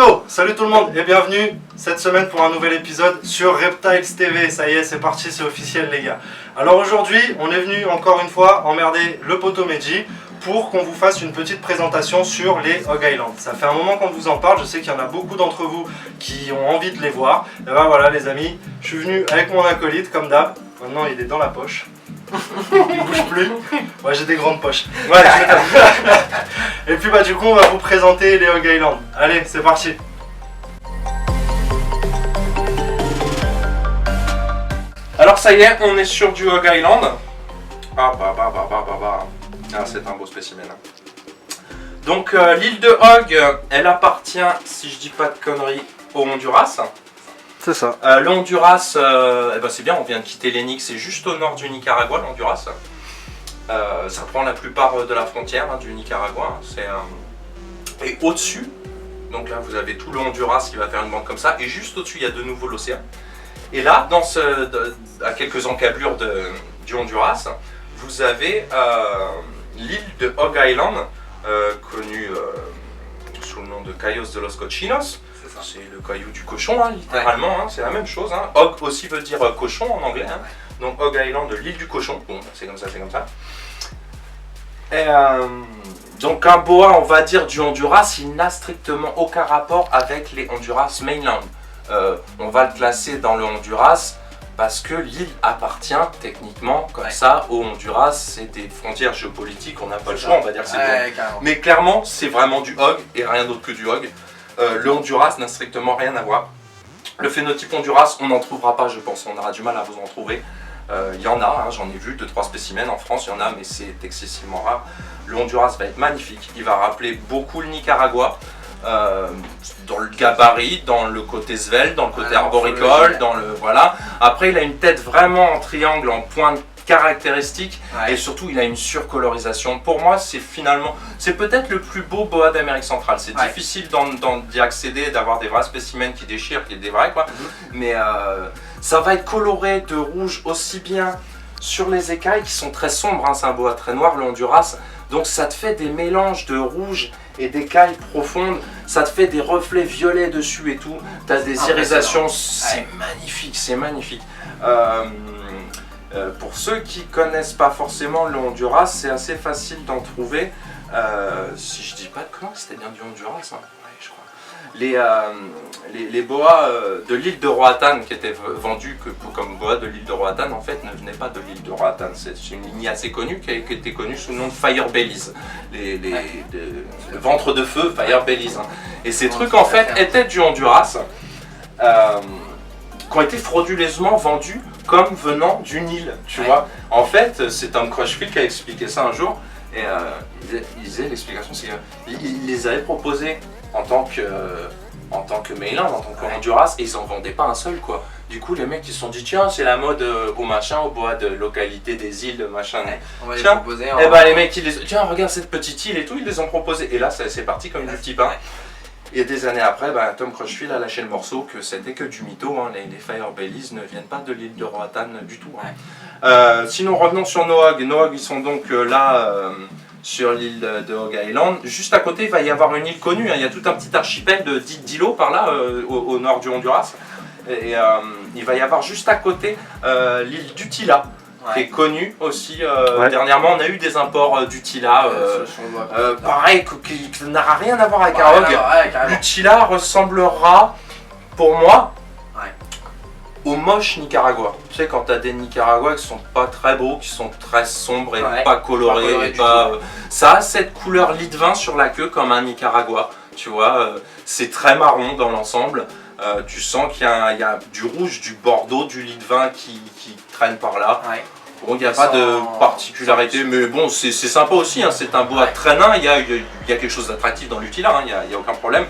Hello, salut tout le monde et bienvenue cette semaine pour un nouvel épisode sur Reptiles TV. Ça y est, c'est parti, c'est officiel les gars. Alors aujourd'hui, on est venu encore une fois emmerder le poteau Meji pour qu'on vous fasse une petite présentation sur les Hog Island. Ça fait un moment qu'on vous en parle, je sais qu'il y en a beaucoup d'entre vous qui ont envie de les voir. Et ben voilà les amis, je suis venu avec mon acolyte comme d'hab. Maintenant il est dans la poche. Il bouge plus. Ouais, j'ai des grandes poches. Ouais, et puis bah du coup on va vous présenter les Hog Island. Allez, c'est parti. Alors ça y est, on est sur du Hog Island. Ah c'est un beau spécimen. Donc l'île de Hog, elle appartient, si je dis pas de conneries, au Honduras. C'est ça. Le Honduras, c'est bien, on vient de quitter l'Enix, c'est juste au nord du Nicaragua, le Honduras. Ça prend la plupart de la frontière du Nicaragua. Et au-dessus, donc là vous avez tout le Honduras qui va faire une bande comme ça, et juste au-dessus il y a de nouveau l'océan. Et là, à quelques encablures du Honduras, vous avez l'île de Hog Island, connue sous le nom de Cayos de los Cochinos. C'est le caillou du cochon, littéralement, ouais. C'est la même chose. Hog aussi veut dire cochon en anglais. Donc Hog Island, l'île du cochon. Bon, c'est comme ça, c'est comme ça. Et, donc un boa, on va dire, du Honduras, il n'a strictement aucun rapport avec les Honduras mainland. On va le classer dans le Honduras parce que l'île appartient techniquement comme ça au Honduras. C'est des frontières géopolitiques, on n'a pas le choix, on va dire que c'est bon. Mais clairement, c'est vraiment du Hog et rien d'autre que du Hog. Le Honduras n'a strictement rien à voir. Le phénotype Honduras, on n'en trouvera pas, je pense. On aura du mal à vous en trouver. Il y en a, j'en ai vu 2-3 spécimens en France, il y en a, mais c'est excessivement rare. Le Honduras va être magnifique. Il va rappeler beaucoup le Nicaragua. Dans le gabarit, dans le côté svelte, dans le côté arboricole, dans le voilà. Après, il a une tête vraiment en triangle, en pointe caractéristique, et surtout, il a une surcolorisation. Pour moi, c'est peut-être le plus beau boa d'Amérique centrale. C'est difficile d'y accéder, d'avoir des vrais spécimens qui déchirent, qui est des vrais quoi. Mais ça va être coloré de rouge aussi bien sur les écailles qui sont très sombres. C'est un boa très noir, le Honduras. Donc ça te fait des mélanges de rouge et d'écailles profondes, ça te fait des reflets violets dessus et tout, tu as des irisations, c'est magnifique, c'est magnifique. Pour ceux qui connaissent pas forcément le Honduras, c'est assez facile d'en trouver. Si je dis pas de conneries, c'était bien du Honduras, ouais, je crois. Les boas de l'île de Roatan qui étaient vendus comme boas de l'île de Roatan en fait ne venaient pas de l'île de Roatan. C'est une lignée assez connue qui était connue sous le nom de Fire Bellies, le ventre de feu Fire Bellies. Et ces trucs en fait étaient du Honduras qui ont été frauduleusement vendus comme venant d'une île, tu vois. En fait, c'est Tom Crutchfield qui a expliqué ça un jour et il disait l'explication c'est qu'il les avait proposés en tant que mainland, en tant que Honduras, et ils en vendaient pas un seul quoi. Du coup les mecs ils se sont dit tiens c'est la mode au bois de localité des îles machin. On va les tiens, proposer. Les mecs tiens regarde cette petite île et tout, ils les ont proposés. Et là c'est parti comme du petit pain. Et des années après, Tom Crutchfield a lâché le morceau que c'était que du mytho, les Fire Bellies ne viennent pas de l'île de Roatan du tout. Sinon revenons sur nos Hog. Nos Hog ils sont donc là sur l'île de Hog Island. Juste à côté, il va y avoir une île connue. Il y a tout un petit archipel d'îlots par là, au nord du Honduras. Et il va y avoir juste à côté l'île d'Utila, qui est connue aussi. Dernièrement, on a eu des imports d'Utila. Pareil, qui n'aura rien à voir avec un Hog. L'Utila ressemblera, pour moi, au moche Nicaragua. Tu sais, quand t'as des Nicaraguas qui sont pas très beaux, qui sont très sombres et pas colorés, ça a cette couleur lit de vin sur la queue comme un Nicaragua, tu vois, c'est très marron dans l'ensemble. Tu sens qu'il y a du rouge, du bordeaux, du lit de vin qui traîne par là. Bon, il n'y a pas de particularité, mais bon, c'est sympa aussi, c'est un boa très nain, il y a quelque chose d'attractif dans l'Utila, il n'y a aucun problème.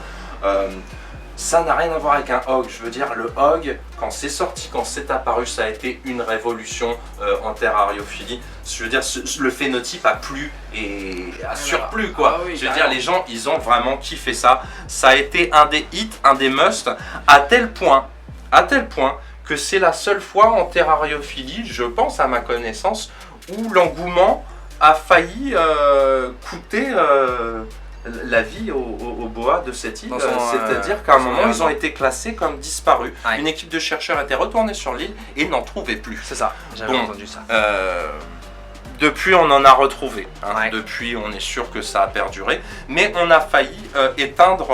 Ça n'a rien à voir avec un Hog, je veux dire, le Hog, quand c'est sorti, quand c'est apparu, ça a été une révolution en terrariophilie. Je veux dire, le phénotype a plu et a surplu, quoi. Je veux dire, les gens, ils ont vraiment kiffé ça. Ça a été un des hits, un des must, à tel point que c'est la seule fois en terrariophilie, je pense à ma connaissance, où l'engouement a failli coûter la vie au boa de cette île. Dans son, C'est-à-dire qu'à un dans son moment, ils ont environnement. été classés comme disparus. Ouais. Une équipe de chercheurs était retournée sur l'île et n'en trouvait plus. C'est ça, j'avais Bon. entendu ça. Depuis, on en a retrouvé. Hein. Ouais. Depuis, on est sûr que ça a perduré. Mais on a failli éteindre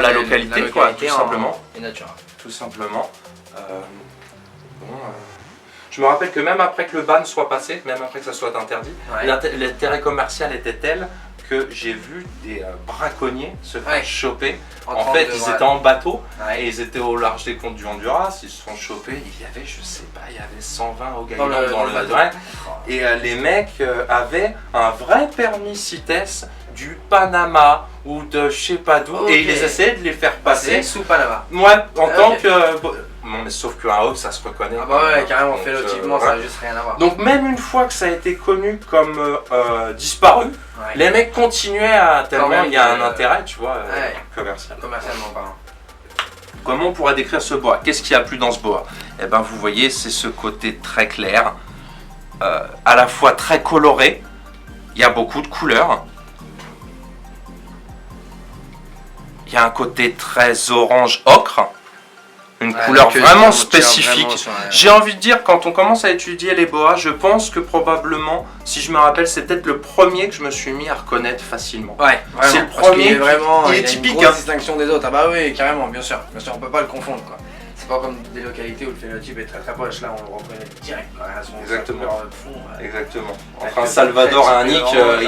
la localité, quoi, tout simplement. Et naturel. Tout simplement. Je me rappelle que même après que le ban soit passé, même après que ça soit interdit, Ouais. l'intérêt commercial était tel que j'ai vu des braconniers se faire Ouais. choper. En train fait, de- ils étaient en bateau Ouais. et ils étaient au large des côtes du Honduras. Ils se sont chopés. Il y avait, je sais pas, il y avait 120 au Dans le bateau. ouais. Et les mecs avaient un vrai permis CITES du Panama ou de je sais pas d'où. Ok. Et ils essayaient de les faire passer. Passer sous Panama. Moi, en Ah, tant ok. que. Bon, mais sauf qu'un hog, ça se reconnaît. Ah bah ouais, carrément, Donc, phénotypiquement, ça ouais. a juste rien à voir. Donc, même une fois que ça a été connu comme disparu, Ouais. les mecs continuaient à. Tellement même, il y a un intérêt, tu vois, ouais. commercial. Commercialement parlant. Comment on pourrait décrire ce boa? Qu'est-ce qu'il y a plus dans ce boa? Eh ben, vous voyez, c'est ce côté très clair, à la fois très coloré. Il y a beaucoup de couleurs. Il y a un côté très orange ocre, une Ouais, couleur donc, vraiment on tire spécifique. vraiment sur un- J'ai envie de dire, quand on commence à étudier les boas, je pense que probablement, si je me rappelle, c'est peut-être le premier que je me suis mis à reconnaître facilement. Ouais, vraiment. C'est le parce qu'il premier est vraiment, il est il a typique, une grosse hein. distinction des autres. Ah bah oui, carrément, bien sûr, on peut pas le confondre quoi. C'est pas comme des localités où le phénotype est très très proche, là on le reconnaît direct quoi. Son Exactement. couleur de fond, ouais. Exactement. Ouais, Entre un que Salvador et un fait, Nick, c'est orange,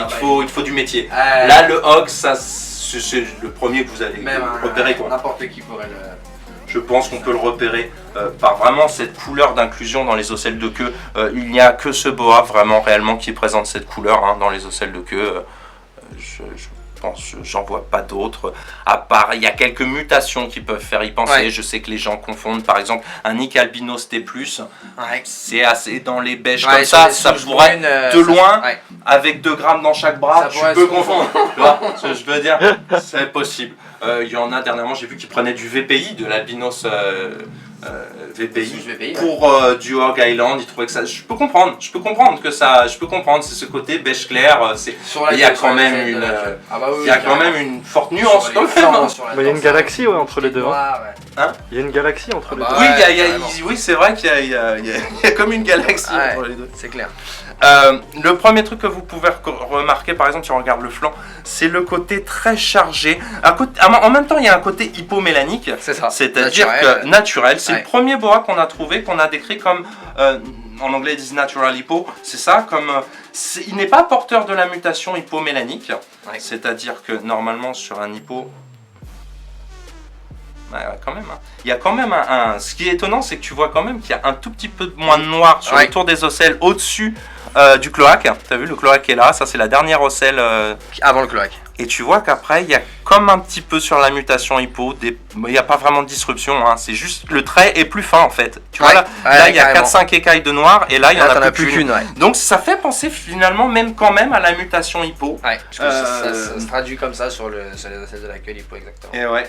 il te faut du métier. Ouais. Là, le hog, ça, c'est le premier que vous allez Même repérer. Quoi. n'importe qui pourrait le. Je pense qu'on peut le repérer par vraiment cette couleur d'inclusion dans les ocelles de queue. Il n'y a que ce boa vraiment réellement qui présente cette couleur hein, dans les ocelles de queue. Je pense, j'en vois pas d'autres. À part, il y a quelques mutations qui peuvent faire y penser. Ouais. Je sais que les gens confondent. Par exemple, un Nick albinos T+, Ouais. c'est assez dans les beiges Ouais, comme sur ça. les Ça souches pourrait, brunes, de ça- loin, ouais. avec 2 grammes dans chaque bras, Ça tu pourrait peux se confondre. Tu vois ce que je veux dire? C'est possible. Il y en a dernièrement, j'ai vu qu'ils prenaient du VPI, de l'albinos VPI, Souche VPI, pour du Hog Island. Ils trouvaient que ça. Je peux comprendre que ça. Je peux comprendre. C'est ce côté beige clair. Sur la Il y a queue, quand sur les même ailes de une. la queue. Ah bah oui, Il y a quand carrément. même une forte nuance. Sur les quand même, flancs, hein. sur la Mais il y a une dorsale, galaxie ouais, entre les deux. Hein. Ouais. Il y a une galaxie entre les bah deux. Oui, ouais, carrément. oui, c'est vrai qu'il y a comme une galaxie Ouais. entre les deux. C'est clair. Le premier truc que vous pouvez remarquer, par exemple, si on regarde le flanc, c'est le côté très chargé. En même temps, il y a un côté hypomélanique, C'est ça. c'est-à-dire Naturel. que naturel. C'est Ouais. le premier boa qu'on a trouvé, qu'on a décrit comme, en anglais ils disent natural hypo, c'est ça, comme il n'est pas porteur de la mutation hypomélanique, Ouais. c'est-à-dire que normalement sur un hypo. Ouais, quand même. Hein. Il y a quand même Ce qui est étonnant, c'est que tu vois quand même qu'il y a un tout petit peu moins de noir sur Ouais. le tour des ocelles au-dessus du cloaque. T'as vu, le cloaque est là. Ça, c'est la dernière ocelle. Avant le cloaque. Et tu vois qu'après, il y a comme un petit peu sur la mutation hypo. Il n'y a pas vraiment de disruption. Hein. C'est juste le trait est plus fin en fait. Tu vois là, Ouais, là il y a carrément. 4-5 écailles de noir et là, il y en Là, t'en a as plus plus qu'une. qu'une, ouais. Donc ça fait penser finalement même quand même à la mutation hypo. Ouais, parce que ça Euh, se traduit comme ça sur les ocelles de la queue lipo, exactement. Et ouais.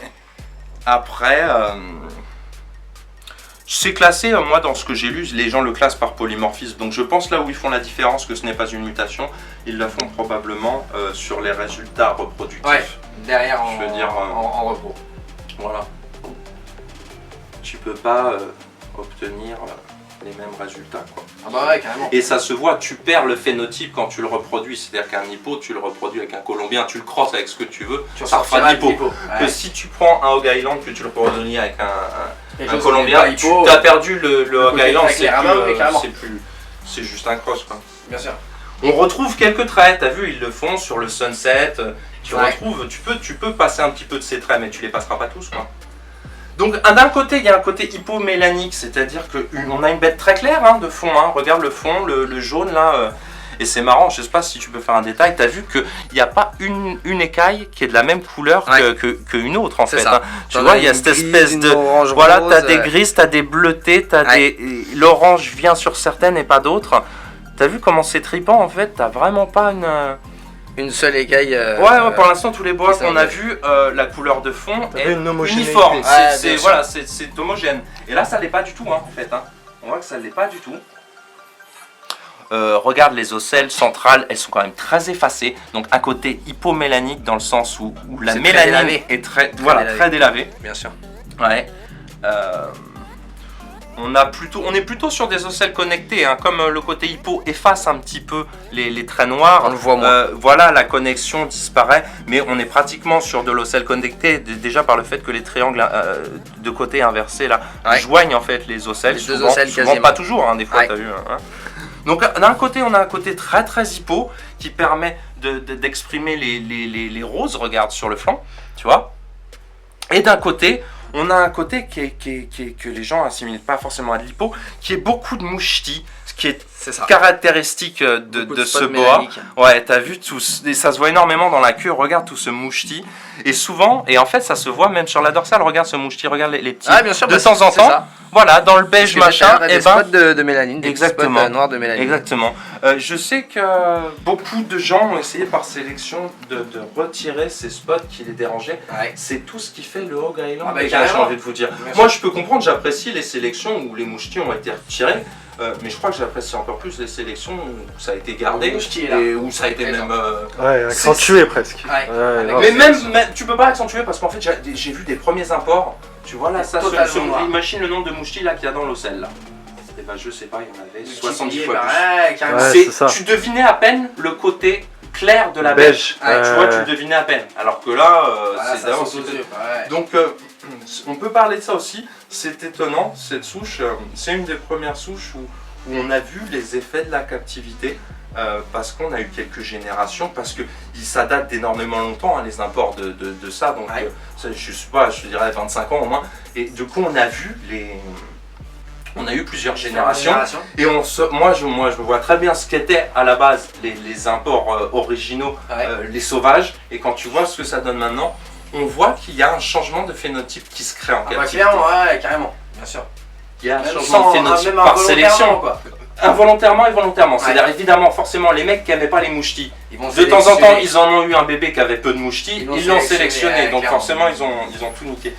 Après, c'est classé, moi dans ce que j'ai lu, les gens le classent par polymorphisme. Donc je pense là où ils font la différence que ce n'est pas une mutation, ils la font probablement sur les résultats reproductifs. Ouais, derrière en, Je veux dire, en repos. Voilà. Tu peux pas obtenir les mêmes résultats, quoi. Ah bah ouais, carrément. Et ça se voit, tu perds le phénotype quand tu le reproduis. C'est-à-dire qu'un hippo, tu le reproduis avec un colombien, tu le crosses avec ce que tu veux, Tu ça ressortiras refera de l'hippo. Ouais. Que si tu prends un Hog Island, que tu le reproduis avec Quelque un chose colombien, qui n'est pas tu hippo, as perdu le Hog côté Island, très c'est clair. Ah bah oui, carrément. plus, c'est juste un cross, quoi. Bien sûr. On retrouve quelques traits, t'as vu, ils le font sur le sunset, tu Ouais. retrouves, tu peux passer un petit peu de ces traits, mais tu les passeras pas tous, quoi. Donc d'un côté, il y a un côté hypomélanique, c'est-à-dire qu'on a une bête très claire hein, de fond, hein. Regarde le fond, le jaune là, et c'est marrant, je sais pas si tu peux faire un détail, t'as vu qu'il n'y a pas une écaille qui est de la même couleur Ouais. qu'une autre en C'est fait. ça. Hein. Tu vois, il y a cette espèce de... Voilà, t'as des grises, t'as des bleutés, t'as Ouais. l'orange vient sur certaines et pas d'autres. T'as vu comment c'est tripant en fait, t'as vraiment pas Une seule écaille. Ouais, pour l'instant, tous les bois ça qu'on a va. vus, la couleur de fond T'avais est une homogénéité. uniforme. Ouais, C'est bien sûr. voilà, c'est homogène. Et là, ça l'est pas du tout, hein, en fait. Hein. On voit que ça l'est pas du tout. regarde les ocelles centrales, elles sont quand même très effacées. Donc un côté hypomélanique dans le sens où la C'est très mélanine délavé. est très délavée. Bien sûr. Ouais. On est plutôt sur des ocelles connectées, hein, comme le côté hypo efface un petit peu les traits noirs. On le voit moins. Voilà, la connexion disparaît, mais on est pratiquement sur de l'ocelle connectée déjà par le fait que les triangles de côté inversés là joignent en fait les ocelles. Les deux souvent, ocelles souvent quasiment. pas toujours, hein, des fois Ouais. t'as vu. Hein. Donc d'un côté on a un côté très très hypo qui permet d'exprimer les roses, regarde sur le flanc, tu vois. Et d'un côté, on a un côté que les gens assimilent pas forcément à de l'hypo, qui est beaucoup de mouchetis, ce qui est C'est ça. caractéristique Beaucoup de spots ce boa. mélaniques. Ouais, t'as vu, et ça se voit énormément dans la queue, regarde tout ce moucheti. Et souvent, et en fait ça se voit même sur la dorsale, regarde ce moucheti, regarde les petits. Ah, bien sûr, de bah, temps en c'est temps, ça. voilà, dans le beige machin, et et des spots de mélanine, des exactement. spots noirs de mélanine. Exactement. Je sais que beaucoup de gens ont essayé par sélection de retirer ces spots qui les dérangeaient. Ouais. C'est tout ce qui fait le Hog Island, Ah bah, les gars, j'ai carrément. envie de vous dire. Bien Moi, sûr. je peux comprendre, j'apprécie les sélections où les mouchetis ont été retirés, mais je crois que j'apprécie encore plus les sélections où ça a été gardé Où le moucheti est là. et où ça a été Présent. même. Ouais, accentué presque. Ouais. Avec grave. Mais c'est même, ça. tu peux pas accentuer parce qu'en fait, j'ai vu des premiers imports. Tu vois là, ça, Totalement noir. imagine le nombre de mouchetis là qu'il y a dans l'ocelle là. Et ben, je sais pas, il y en avait 70 fois plus. Ouais, carrément. Ouais, C'est- c'est ça. Tu devinais à peine le côté clair de la beige. Beige. Tu vois, tu le devinais à peine. Alors que là, Voilà, c'est ça d'avance. saute aux yeux, ouais. Donc, on peut parler de ça aussi. C'est étonnant, cette souche. C'est une des premières souches où on a vu les effets de la captivité. Parce qu'on a eu quelques générations, parce que ça date d'énormément longtemps, hein, les imports de ça. Donc, Ouais. ça, je sais pas, je te dirais 25 ans au moins. Et du coup, on a vu on a eu plusieurs générations. Et moi, je me vois très bien ce qu'étaient à la base les imports originaux, Ouais. les sauvages. Et quand tu vois ce que ça donne maintenant, on voit qu'il y a un changement de phénotype qui se crée en Ah bah captivité. clairement, ouais, carrément. Bien sûr. Il y a un Même changement de sans, phénotype même par involontairement, sélection. quoi. Involontairement et volontairement. Ouais. C'est-à-dire évidemment, forcément, les mecs qui n'aimaient pas les mouchetis, Ils vont de temps en temps, sélectionner. ils en ont eu un bébé qui avait peu de mouchetis, Ils l'ont ils l'ont sélectionné, sélectionné, ouais, donc clairement. forcément ils ont tout niqué.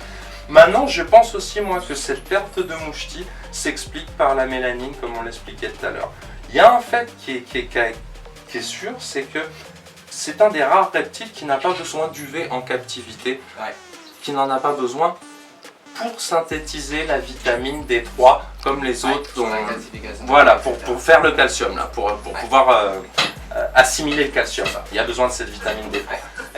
Maintenant, je pense aussi moi que cette perte de mouchetis s'explique par la mélanine, comme on l'expliquait tout à l'heure. Il y a un fait qui est sûr, c'est que c'est un des rares reptiles qui n'a pas besoin d'UV en captivité, Ouais. qui n'en a pas besoin pour synthétiser la vitamine D3 comme les autres sur dont- la calcification. voilà, pour faire le calcium, là, pour Ouais. pouvoir assimiler le calcium. Il y a besoin de cette vitamine D.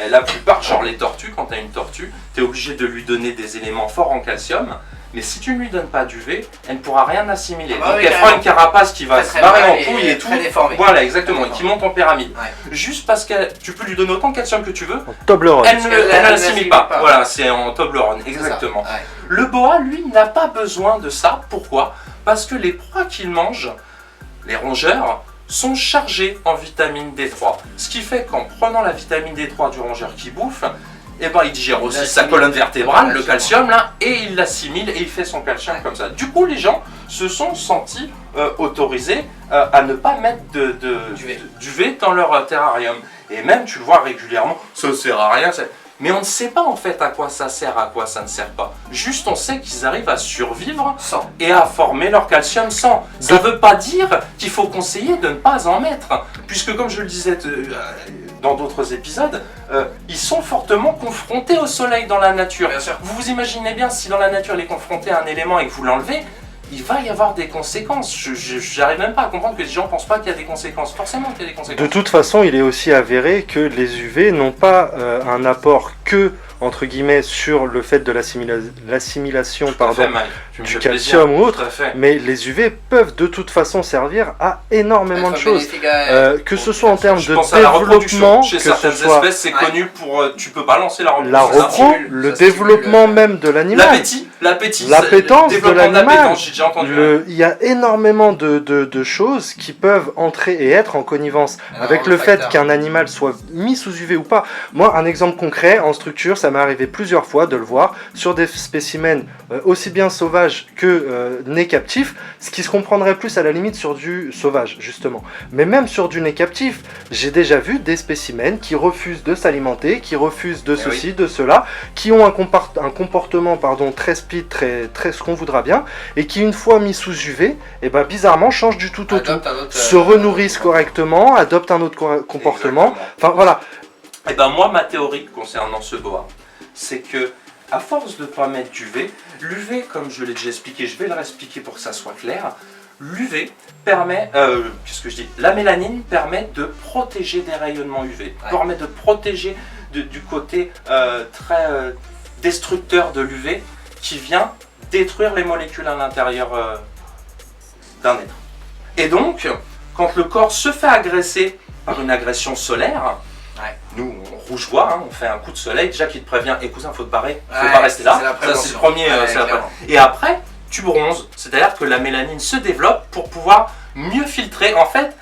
Et la plupart, genre les tortues, quand tu as une tortue, tu es obligé de lui donner des éléments forts en calcium. Mais si tu ne lui donnes pas d'UV, elle ne pourra rien assimiler. Ah bah Donc oui, elle fera carrément. une carapace qui va Très, se très barrer en mal couille et et tout. très déformée. Voilà, exactement, et Très qui monte en pyramide. Ouais. Juste parce que tu peux lui donner autant de calcium que tu veux, En Toblerone. elle ne qu'elle l'assimile l'assimile pas. pas. Voilà, c'est en Toblerone, C'est ça. exactement. Ouais. Le boa, lui, n'a pas besoin de ça. Pourquoi? Parce que les proies qu'il mange, les rongeurs, sont chargés en vitamine D3. Ce qui fait qu'en prenant la vitamine D3 du rongeur qui bouffe, eh ben, il digère aussi sa l'assimile. colonne vertébrale, le Absolument. calcium, là, et il l'assimile et il fait son calcium Ouais. comme ça. Du coup, les gens se sont sentis autorisés à ne pas mettre d'UV dans leur terrarium. Et même, tu le vois régulièrement, ça sert à rien. Mais on ne sait pas en fait à quoi ça sert, à quoi ça ne sert pas. Juste, on sait qu'ils arrivent à survivre Sans. et à former leur calcium sans. Ça ne veut pas dire qu'il faut conseiller de ne pas en mettre. Puisque comme je le disais dans d'autres épisodes, ils sont fortement confrontés au soleil dans la nature. Bien sûr. Vous vous imaginez bien, si dans la nature il est confronté à un élément et que vous l'enlevez, il va y avoir des conséquences. J'arrive même pas à comprendre que les gens pensent pas qu'il y a des conséquences. Forcément qu'il y a des conséquences. De toute façon, il est aussi avéré que les UV n'ont pas un apport que, entre guillemets, sur le fait de l'assimilation Tout à fait, pardon, Mike. Tu me du fais calcium plaisir. ou autre, Tout à fait. mais les UV peuvent de toute façon servir à énormément de Être choses. bénéfique à- Que ce soit en termes Je de pense à la reproduction. développement, Chez que certaines ce soit espèces, c'est Ouais. connu pour. Tu peux balancer la la reproduction. repro, stimule, le ça stimule développement le- même de l'animal. L'appétit. L'appétence de Développement l'animal. l'appétence, j'ai déjà entendu. Il y a énormément de choses qui peuvent entrer et être en connivence Alors, avec le le fait facteur. qu'un animal soit mis sous UV ou pas. Moi, un exemple concret, en structure, ça m'est arrivé plusieurs fois de le voir sur des spécimens aussi bien sauvages que nés captifs, ce qui se comprendrait plus à la limite sur du sauvage, justement. Mais même sur du nez captif, j'ai déjà vu des spécimens qui refusent de s'alimenter, qui refusent de Eh ceci, de cela, qui ont un comportement très speed, ce qu'on voudra bien, et qui une fois mis sous UV, et ben bizarrement change du tout au tout, se renourrissent correctement, adoptent un autre comportement. Exactement. Enfin voilà. Et ben moi, ma théorie concernant ce boa, c'est que à force de ne pas mettre d'UV, l'UV, comme je l'ai déjà expliqué, je vais le réexpliquer pour que ça soit clair, l'UV permet, qu'est-ce que je dis, la mélanine permet de protéger des rayonnements UV, permet de protéger du côté très destructeur de l'UV qui vient détruire les molécules à l'intérieur d'un être. Et donc, quand le corps se fait agresser par une agression solaire, nous on rougeoie, hein, on fait un coup de soleil déjà qui te prévient, et cousin, faut te barrer, faut pas rester là, ça c'est le premier. Et après, tu bronzes, c'est-à-dire que la mélanine se développe pour pouvoir mieux filtrer. En fait,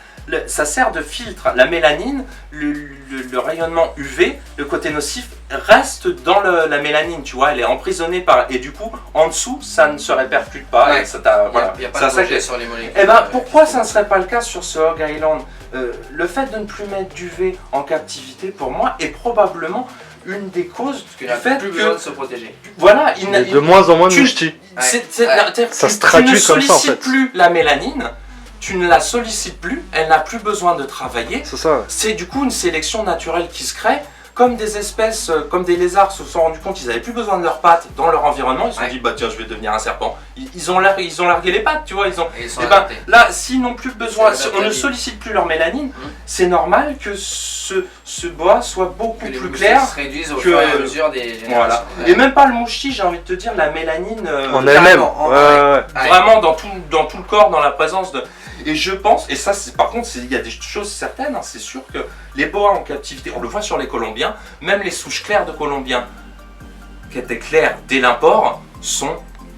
ça sert de filtre. La mélanine, le rayonnement UV, le côté nocif reste dans la mélanine, tu vois, elle est emprisonnée par. Et du coup, en dessous, ça ne se répercute pas. Et ça voilà. Il n'y a pas de danger sur les molécules. Et ben, pourquoi ça ne serait pas le cas sur ce Hog Island? Le fait de ne plus mettre d'UV en captivité, pour moi, est probablement une des causes du fait plus besoin de se protéger. Voilà, de moins en moins de mouchetis. Ça se traduit comme ça en fait. Tu ne sollicites plus la mélanine, tu ne la sollicites plus, elle n'a plus besoin de travailler. C'est ça. C'est du coup une sélection naturelle qui se crée. Comme des espèces, comme des lézards se sont rendus compte qu'ils n'avaient plus besoin de leurs pattes dans leur environnement, ils se sont dit bah tiens, je vais devenir un serpent. Ils ont largué les pattes, tu vois. Et ben, là, s'ils n'ont plus besoin, on ne sollicite plus leur mélanine, c'est normal que ce boa soit beaucoup plus clair. Se réduisent au fur et à mesure des générations. Voilà. Et même pas le mouchetis, j'ai envie de te dire, la mélanine en elle-même. Vraiment dans tout le corps, dans la présence de. Et je pense, et ça par contre, il y a des choses certaines, hein, c'est sûr que les boas en captivité, on le voit sur les colombiens, même les souches claires de colombiens, qui étaient claires dès l'import, sont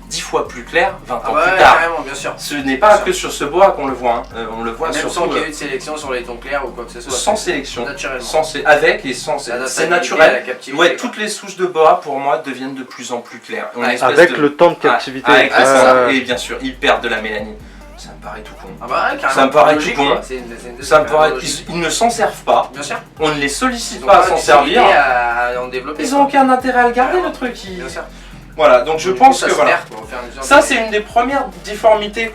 10 fois plus claires 20 ans plus tard. Carrément, bien sûr. Ce n'est pas que sur ce boa qu'on le voit, hein. On le voit même surtout, sans qu'il y ait eu de sélection sur les tons clairs ou quoi que ce soit. Sans sélection, naturellement. Avec et sans, c'est naturel. Ouais, toutes les souches de boa pour moi deviennent de plus en plus claires. Avec le temps de captivité. Et bien sûr, ils perdent de la mélanine. Ça me paraît tout con. Ça me paraît tout con. Ça me paraît. Ils ne s'en servent pas. Bien sûr. On ne les sollicite pas à s'en servir. Ils n'ont aucun intérêt à le garder, le truc. Bien sûr. Voilà, donc je pense que voilà. Ça, c'est une une des premières difformités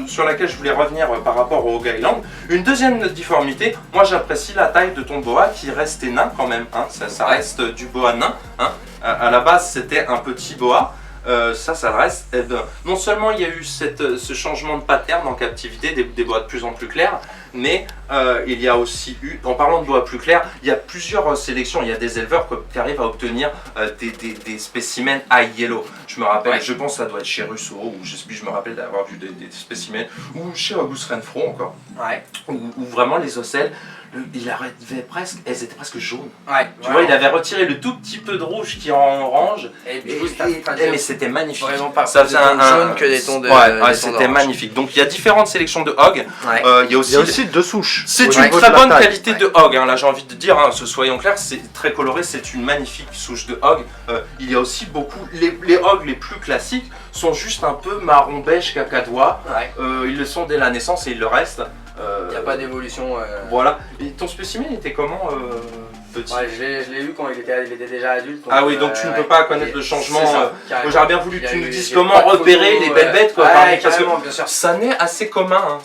sur laquelle je voulais revenir par rapport au Hog Island. Une deuxième difformité, moi j'apprécie la taille de ton boa qui reste nain quand même. Hein. Ça reste du boa nain. Hein. À la base, c'était un petit boa. Ça le reste. Non seulement il y a eu ce changement de pattern en captivité, des boas de plus en plus clairs, mais il y a aussi eu, en parlant de bois plus clairs, il y a plusieurs sélections. Il y a des éleveurs qui arrivent à obtenir des spécimens high yellow. Je me rappelle, je pense que ça doit être chez Russo, ou je me rappelle d'avoir vu des spécimens, ou chez Auguste Renfro encore, où vraiment les ocelles, elles étaient presque jaunes. Tu vois, il avait retiré le tout petit peu de rouge qui est en orange. Mais c'était magnifique. Vraiment pas. Ça faisait un jaune que des tons de. C'était magnifique. Donc il y a différentes sélections de hog. Il y a aussi deux souches. C'est une très bonne qualité de hog. Là, j'ai envie de dire, soyons clairs, c'est très coloré. C'est une magnifique souche de hog. Il y a aussi beaucoup. Les hogs les plus classiques sont juste un peu marron beige cacadois. Ils le sont dès la naissance et ils le restent. Il n'y a pas d'évolution. Voilà. Et ton spécimen était comment petit? Je l'ai eu quand il était déjà adulte. Donc, ah oui, donc tu ne peux pas connaître le changement. J'aurais bien voulu que tu nous dises j'ai comment repérer les belles bêtes. Parce que bien sûr. Ça naît assez commun.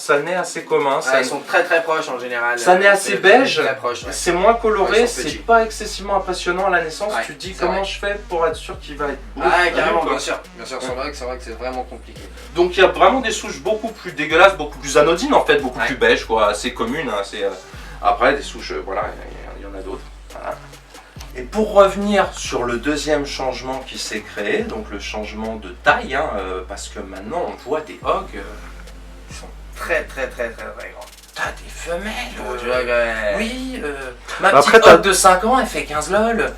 Ils sont très très proches en général. Ça naît assez beige. C'est moins coloré. Ils C'est pas excessivement impressionnant à la naissance. Tu te dis comment je fais pour être sûr qu'il va être beau. Carrément, bien sûr. C'est vrai que c'est vraiment compliqué. Donc il y a vraiment des souches beaucoup plus dégueulasses, beaucoup plus anodines en fait, beaucoup plus beige, assez communes. Après des souches, voilà, il y en a d'autres. Voilà. Et pour revenir sur le deuxième changement qui s'est créé, donc le changement de taille, parce que maintenant on voit des hogs qui sont très grands. T'as des femelles. Oui, ma Après, petite hog de 5 ans, elle fait 15 lol.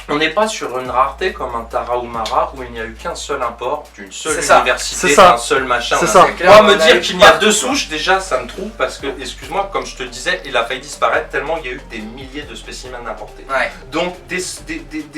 On n'est pas sur une rareté comme un Tarahumara où il n'y a eu qu'un seul import, d'une seule université, d'un seul machin. Moi, me dire qu'il y a deux souches, déjà, ça me trouve parce que, excuse-moi, comme je te le disais, il a failli disparaître tellement il y a eu des milliers de spécimens importés. Donc, des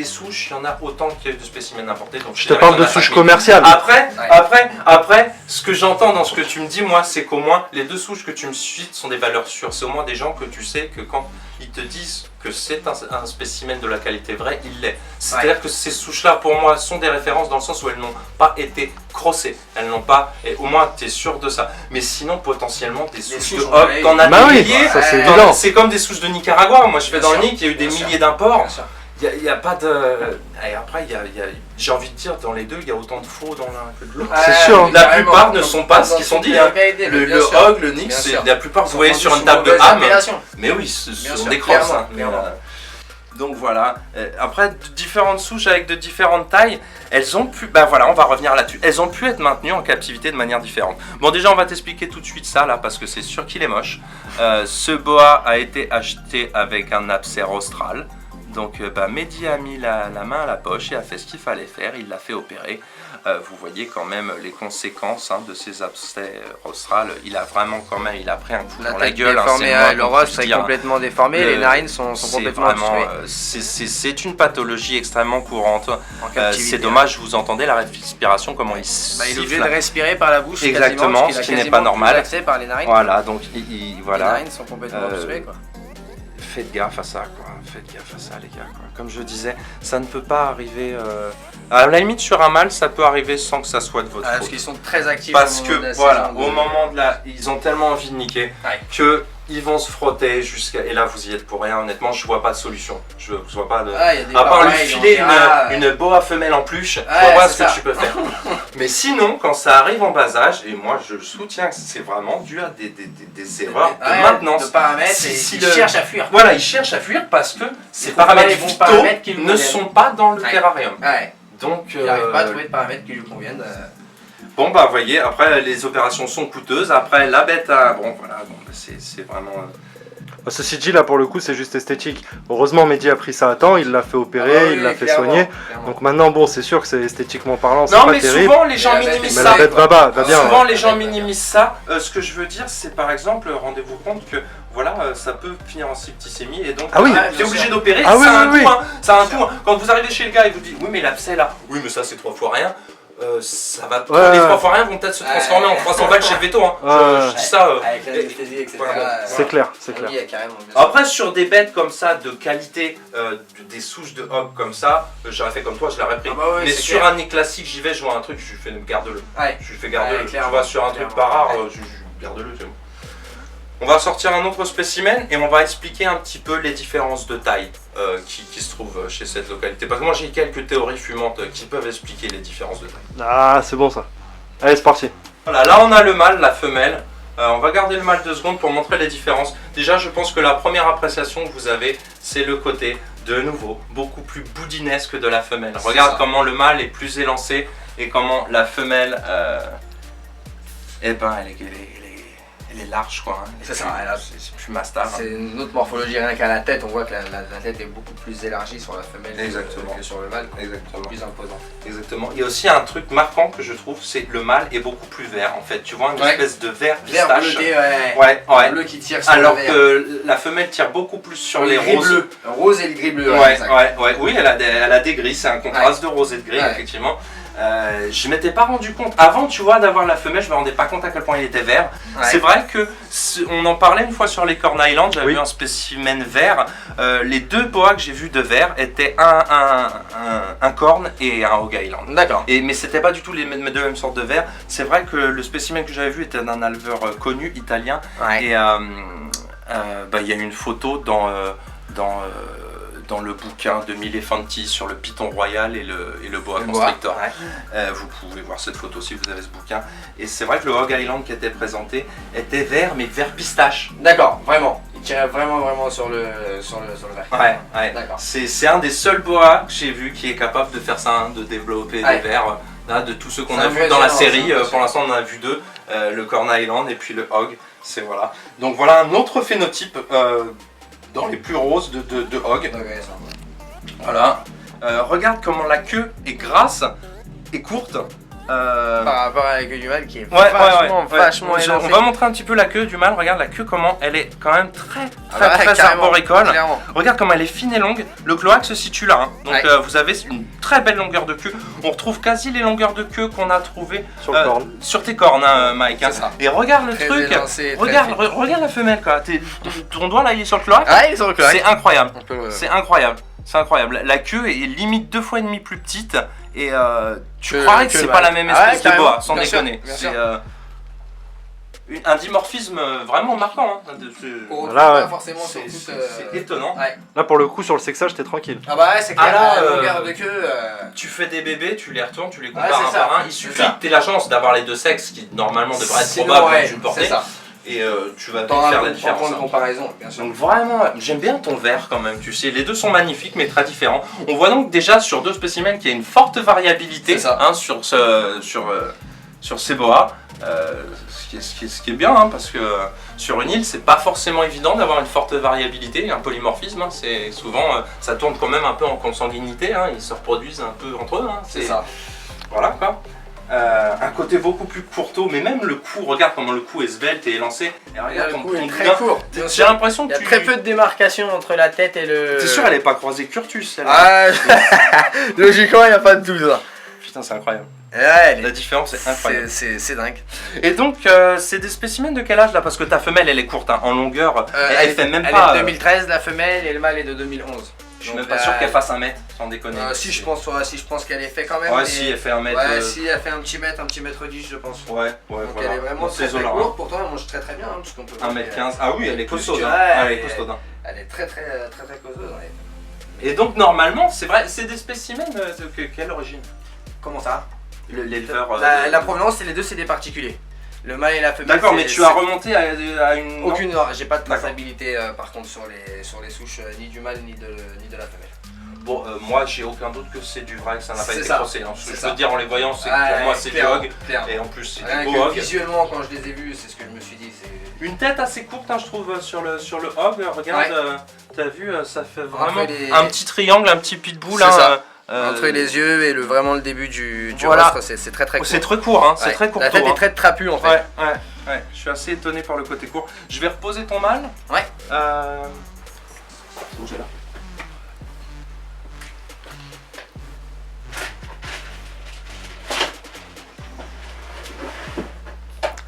souches, il y en a autant qu'il y a eu de spécimens importés. Donc, je te parle de souches commerciales. Après, ce que j'entends dans ce que tu me dis, moi, c'est qu'au moins, les 2 souches que tu me cites sont des valeurs sûres. C'est au moins des gens que tu sais que quand ils te disent que c'est un spécimen de la qualité vraie, il l'est. C'est-à-dire que ces souches-là, pour moi, sont des références dans le sens où elles n'ont pas été crossées. Elles n'ont pas, et au moins, tu es sûr de ça. Mais sinon, potentiellement, des souches de hog, t'en as des milliers. Ça, c'est évident. C'est comme des souches de Nicaragua. Moi, je fais dans le Nick, il y a eu des milliers d'imports. Bien sûr. Il n'y a pas de... Et après, j'ai envie de dire, dans les deux, il y a autant de faux dans l'un que de l'autre. C'est sûr. La plupart ne sont pas ce qu'ils sont dit. Hein. Le hog, le Nix, c'est la plupart, vous voyez sur une table de ham. Mais oui, ce sont des crosses. Hein. Donc voilà. Après, différentes souches avec de différentes tailles, elles ont pu... Bah voilà, on va revenir là-dessus. Elles ont pu être maintenues en captivité de manière différente. Bon, déjà, on va t'expliquer tout de suite ça, là, parce que c'est sûr qu'il est moche. Ce boa a été acheté avec un abcès rostral. Donc Mehdi a mis la main à la poche et a fait ce qu'il fallait faire, il l'a fait opérer. Vous voyez quand même les conséquences de ces abcès rostrales. Il a vraiment quand même, il a pris un coup dans la gueule. Le rostre est complètement déformé, les narines sont complètement obstruées. C'est une pathologie extrêmement courante. C'est dommage, vous entendez la respiration, comment il siffle. Il est obligé de respirer par la bouche. Exactement, ce qui n'est pas normal. Par les narines. Voilà, donc voilà. Les narines sont complètement obstruées, quoi. Faites gaffe à ça, quoi. Faites gaffe à ça, les gars, quoi. Comme je disais, ça ne peut pas arriver... À la limite, sur un mâle, ça peut arriver sans que ça soit de votre faute. Parce qu'ils sont très actifs. Parce que, voilà, au moment de la... Ils ont tellement envie de niquer que ils vont se frotter jusqu'à... Et là, vous y êtes pour rien, honnêtement, je vois pas de solution. Je vois pas de... à part lui filer une boa femelle en pluche, pour voir ce que tu peux faire. Mais sinon, quand ça arrive en bas âge, et moi je soutiens que c'est vraiment dû à des erreurs de maintenance. De paramètres, il cherche à fuir. Voilà, il cherche à fuir parce que ces paramètres vitaux ne sont pas dans le terrarium. Donc, il n'arrive pas à trouver de paramètres qui lui conviennent. Bon bah vous voyez, après les opérations sont coûteuses, après la bête a... Bon voilà, c'est vraiment... Ceci dit, là pour le coup, c'est juste esthétique. Heureusement, Mehdi a pris ça à temps, il l'a fait opérer, il l'a fait soigner. Donc maintenant, bon, c'est sûr que c'est esthétiquement parlant, c'est pas terrible. Souvent les gens minimisent ça. Mais la bête va bien. Souvent les gens minimisent ça. Ce que je veux dire, c'est par exemple, rendez-vous compte que voilà, ça peut finir en septicémie et donc tu es obligé d'opérer. Ça a un coût. Ça a un coût. Quand vous arrivez chez le gars et vous dites oui mais l'abcès là, oui mais ça c'est 3 fois rien. Ça va, les 3 fois rien vont peut-être se transformer en 300 balles chez le veto. Je dis ça. Avec l'anesthésie, etc. C'est clair, c'est clair. Après, sur des bêtes comme ça, de qualité, des souches de hog comme ça, j'aurais fait comme toi, je l'aurais pris. Mais sur un nid classique, j'y vais, je vois un truc, je lui fais garde-le. Je lui fais garde-le. Tu vois, sur un truc pas rare, je garde-le, c'est bon. On va sortir un autre spécimen et on va expliquer un petit peu les différences de taille qui se trouvent chez cette localité. Parce que moi j'ai quelques théories fumantes qui peuvent expliquer les différences de taille. Ah, c'est bon ça. Allez, c'est parti. Voilà, là on a le mâle, la femelle. On va garder le mâle 2 secondes pour montrer les différences. Déjà, je pense que la première appréciation que vous avez, c'est le côté, de nouveau, beaucoup plus boudinesque de la femelle. Regarde comment le mâle est plus élancé et comment la femelle, eh ben, elle est large, quoi. Hein. C'est ça, c'est plus master. C'est une autre morphologie, rien qu'à la tête, on voit que la tête est beaucoup plus élargie sur la femelle que sur le mâle, exactement. Plus imposant. Exactement. Il y a aussi un truc marquant que je trouve, c'est le mâle est beaucoup plus vert en fait. Tu vois une espèce de vert pistache. Vert bleuté, bleu qui tire sur alors le vert. que la femelle tire beaucoup plus sur les roses. Bleus. Rose et le gris bleu. Oui, elle a des gris, c'est un contraste de rose et de gris, effectivement. Je m'étais pas rendu compte avant, tu vois, d'avoir la femelle, je me rendais pas compte à quel point il était vert. C'est vrai que on en parlait une fois sur les Corn Island, j'avais vu un spécimen vert. Les 2 boas que j'ai vus de vert étaient un corn et un hog island. D'accord. Mais c'était pas du tout les 2 mêmes sortes de vert. C'est vrai que le spécimen que j'avais vu était d'un éleveur connu italien. Et il y a une photo dans le bouquin de Milefanti sur le python royal et le boa constrictor. Vous pouvez voir cette photo si vous avez ce bouquin. Et c'est vrai que le hog island qui était présenté était vert, mais vert pistache. D'accord, vraiment. Il tirait vraiment sur le vert. D'accord. C'est un des seuls boas que j'ai vu qui est capable de faire ça, de développer des verts. Là, de tous ceux qu'on a vus dans la série, pour l'instant on en a vu 2, le Corn Island et puis le hog. Voilà. Donc voilà un autre phénotype dans les plus roses de hog. Voilà. Regarde comment la queue est grasse et courte. Par rapport à la queue du mâle qui est Ouais, vachement On élancée. va montrer un petit peu la queue du mâle. Regarde la queue, comment elle est quand même très Carrément, arboricole. clairement. Regarde comment elle est fine et longue. Le cloaque se situe là. Hein. Donc Ouais. vous avez une très belle longueur de queue. On retrouve quasi les longueurs de queue qu'on a trouvées Sur le corne. sur tes cornes, hein, Mike. Hein. C'est ça. Et regarde le Très truc. élancé, très Regarde, fine. regarde la femelle quoi. Ton doigt là, il est sur le cloaque. Ah, il est sur le cloaque. C'est incroyable. On peut le- C'est incroyable. C'est incroyable. La queue est limite 2,5 fois plus petite. Et tu Que- croirais que que c'est le pas mâle. la même Ah ouais, espèce de carrément, boa, sans bien sûr, déconner. bien C'est sûr. un dimorphisme vraiment marquant. Hein. On retrouve Là, ouais. pas forcément sur toute. C'est étonnant. Ouais. Là, pour le coup, sur le sexage, t'es tranquille. Ah bah ouais, c'est Ah clair, là, la longueur de queue. Tu fais des bébés, tu les retournes, tu les compares Ouais, un c'est ça. par un. Il C'est suffit ça. que tu aies la chance d'avoir les deux sexes qui normalement devraient être Sinon, probables ouais, dans une portée. c'est ça. Et tu vas vite T'en faire as la un différence. point de Hein. comparaison, bien sûr. Donc vraiment, j'aime bien ton vert quand même, tu sais, les deux sont magnifiques mais très différents. On voit donc déjà sur deux spécimens qu'il y a une forte variabilité C'est ça. hein, sur ces boas, ce qui est bien hein, parce que sur une île c'est pas forcément évident d'avoir une forte variabilité, un polymorphisme, hein, c'est souvent, ça tourne quand même un peu en consanguinité, hein, ils se reproduisent un peu entre eux. Hein, C'est ça. Voilà quoi. Un côté beaucoup plus courteau, mais même le cou, regarde comment le cou est svelte et élancé. Et regarde Le ton cou est ton très boudin. court. bien J'ai sûr. l'impression Il que y a tu... très peu de démarcation entre la tête et le. T'es sûr elle est pas croisée Curtus celle-là? Ah, logiquement, il n'y a pas de tout ça. Putain c'est incroyable. Ouais, elle La est- différence est incroyable. c'est dingue. Et donc c'est des spécimens de quel âge là? Parce que ta femelle elle est courte hein, en longueur. Elle fait même elle pas... est de 2013, la femelle, et le mâle est de 2011. je suis Donc, même pas sûr qu'elle fasse 1 mètre, sans déconner. Si je pense qu'elle est fait quand même. Ouais mais- si elle fait 1 mètre... Ouais, si elle fait un petit mètre 10 je pense. Ouais Donc voilà. elle est vraiment Dans très, ces très eaux-là, courte, pourtant elle mange très très bien. Hein, parce qu'on peut 1m15. Ah oui elle est plus costaud. que- Hein. ouais, Ah, elle est elle est- costaud. Hein. Elle est très costaud. Ouais. Et donc normalement c'est vrai, c'est des spécimens de quelle origine? Comment ça? L'éleveur... La provenance, c'est les deux, c'est des particuliers. Le mâle et la femelle. D'accord, mais c'est- tu as remonté à une... non Aucune, non, j'ai pas de D'accord. traçabilité par contre sur les souches ni du mâle ni de la femelle. Bon, moi j'ai aucun doute que c'est du vrai, que ça n'a pas C'est été ça. crossé. Hein. Ce que C'est je ça. peux te dire en les voyant, c'est que Ouais, pour moi c'est du clairement, hog. clairement. Et en plus c'est Rien du que beau hog. visuellement, quand je les ai vus, c'est ce que je me suis dit. C'est Une tête assez courte, hein, je trouve, sur le hog. Regarde, Ouais. t'as vu, ça fait vraiment les- un petit triangle, un petit pitbull. C'est hein, ça. Entre les yeux et vraiment le début du voilà. rostre, c'est très court. C'est très court, hein, c'est Ouais. très court. La tête est très trapue en fait. Ouais, je suis assez étonné par le côté court. Je vais reposer ton mâle. Ouais. Bougez là.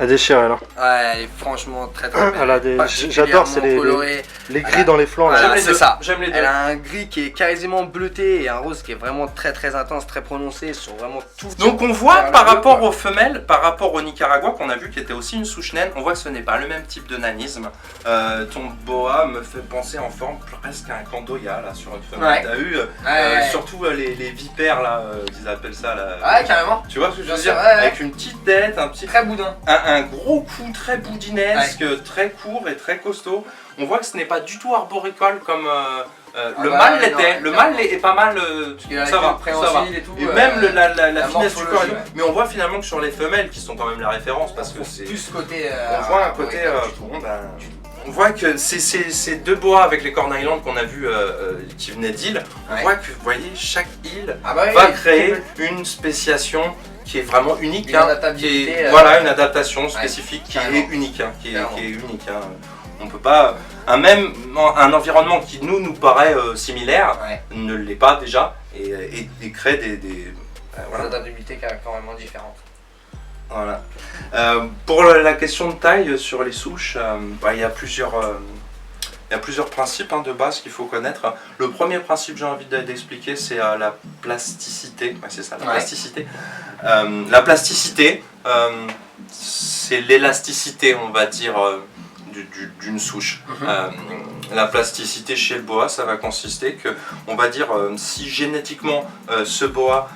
Elle déchire, elle. Hein. Ouais, elle est franchement très belle. Elle a des- j'adore, c'est les- colorée. Les gris dans les flancs, là. Voilà, J'aime les c'est deux. ça. J'aime les deux. Elle a un gris qui est quasiment bleuté et un rose qui est vraiment très intense, très prononcé sur vraiment tout. Donc on voit Vers par le bleu, rapport quoi. aux femelles, par rapport au Nicaragua qu'on a vu qui était aussi une souche naine, on voit que ce n'est pas le même type de nanisme. Ton boa me fait penser en forme presque à un candoya là sur une femelle. Ouais. T'as eu Ouais. surtout les vipères là, ils appellent ça là. Ouais, carrément. Tu vois ce que je veux Bien dire? sûr, ouais, ouais. Avec une petite tête, un petit Très boudin. un gros cou très boudinesque, très court et très costaud. On voit que ce n'est pas du tout arboricole comme le bah, mâle ouais, l'était. non, Le clairement. mâle est pas mal. Il a Ça la va, queue ça va. préhensile et tout. Et même la finesse du corps. morphologie, ouais. Mais on voit finalement que sur les femelles, qui sont quand même la référence, parce que c'est. Plus côté. On voit un côté. Bon, ben, on voit que ces deux boas avec les Corn Island qu'on a vu qui venaient d'île, on Ouais. voit que vous voyez, chaque île Ah bah oui, va oui, créer une spéciation qui est vraiment unique, Une hein, adaptabilité, qui est, voilà, une adaptation spécifique qui carrément. est unique, hein, qui est Carrément. unique. Hein. On peut pas un environnement qui nous paraît similaire Ouais. ne l'est pas déjà et crée des Voilà. Adaptabilité carrément différente. voilà. Pour la question de taille sur les souches, il y a plusieurs principes hein, de base qu'il faut connaître. Le premier principe que j'ai envie d'expliquer, c'est la plasticité. Ouais, c'est ça, la Ouais. plasticité. La plasticité, c'est l'élasticité, on va dire, d'une souche. La plasticité chez le boa, ça va consister que, on va dire, si génétiquement ce boa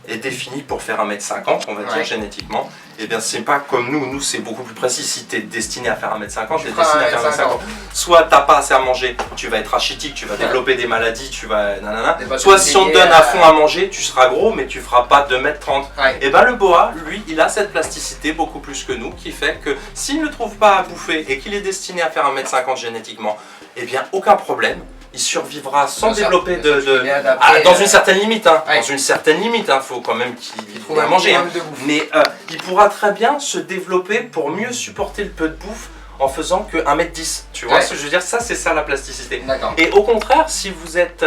est défini pour faire 1m50, on va dire génétiquement, et bien c'est pas comme nous c'est beaucoup plus précis. Si tu es destiné à faire 1m50, tu es destiné à faire 1m50. Soit t'as pas assez à manger, tu vas être rachitique, tu vas développer des maladies, tu vas nanana. Soit si on te donne à fond à manger, tu seras gros mais tu feras pas 2m30. Ouais. Et ben le boa, lui, il a cette plasticité beaucoup plus que nous qui fait que s'il ne trouve pas à bouffer et qu'il est destiné à faire 1m50 génétiquement, et bien aucun problème. Il survivra sans développer dans une certaine limite, hein. Ouais. Dans une certaine limite, hein. Faut quand même qu'il trouver à manger. Hein. de bouffe. Mais il pourra très bien se développer pour mieux supporter le peu de bouffe en faisant que 1m10. Tu vois ce que je veux dire? Ça, c'est ça la plasticité. D'accord. Et au contraire, si vous êtes,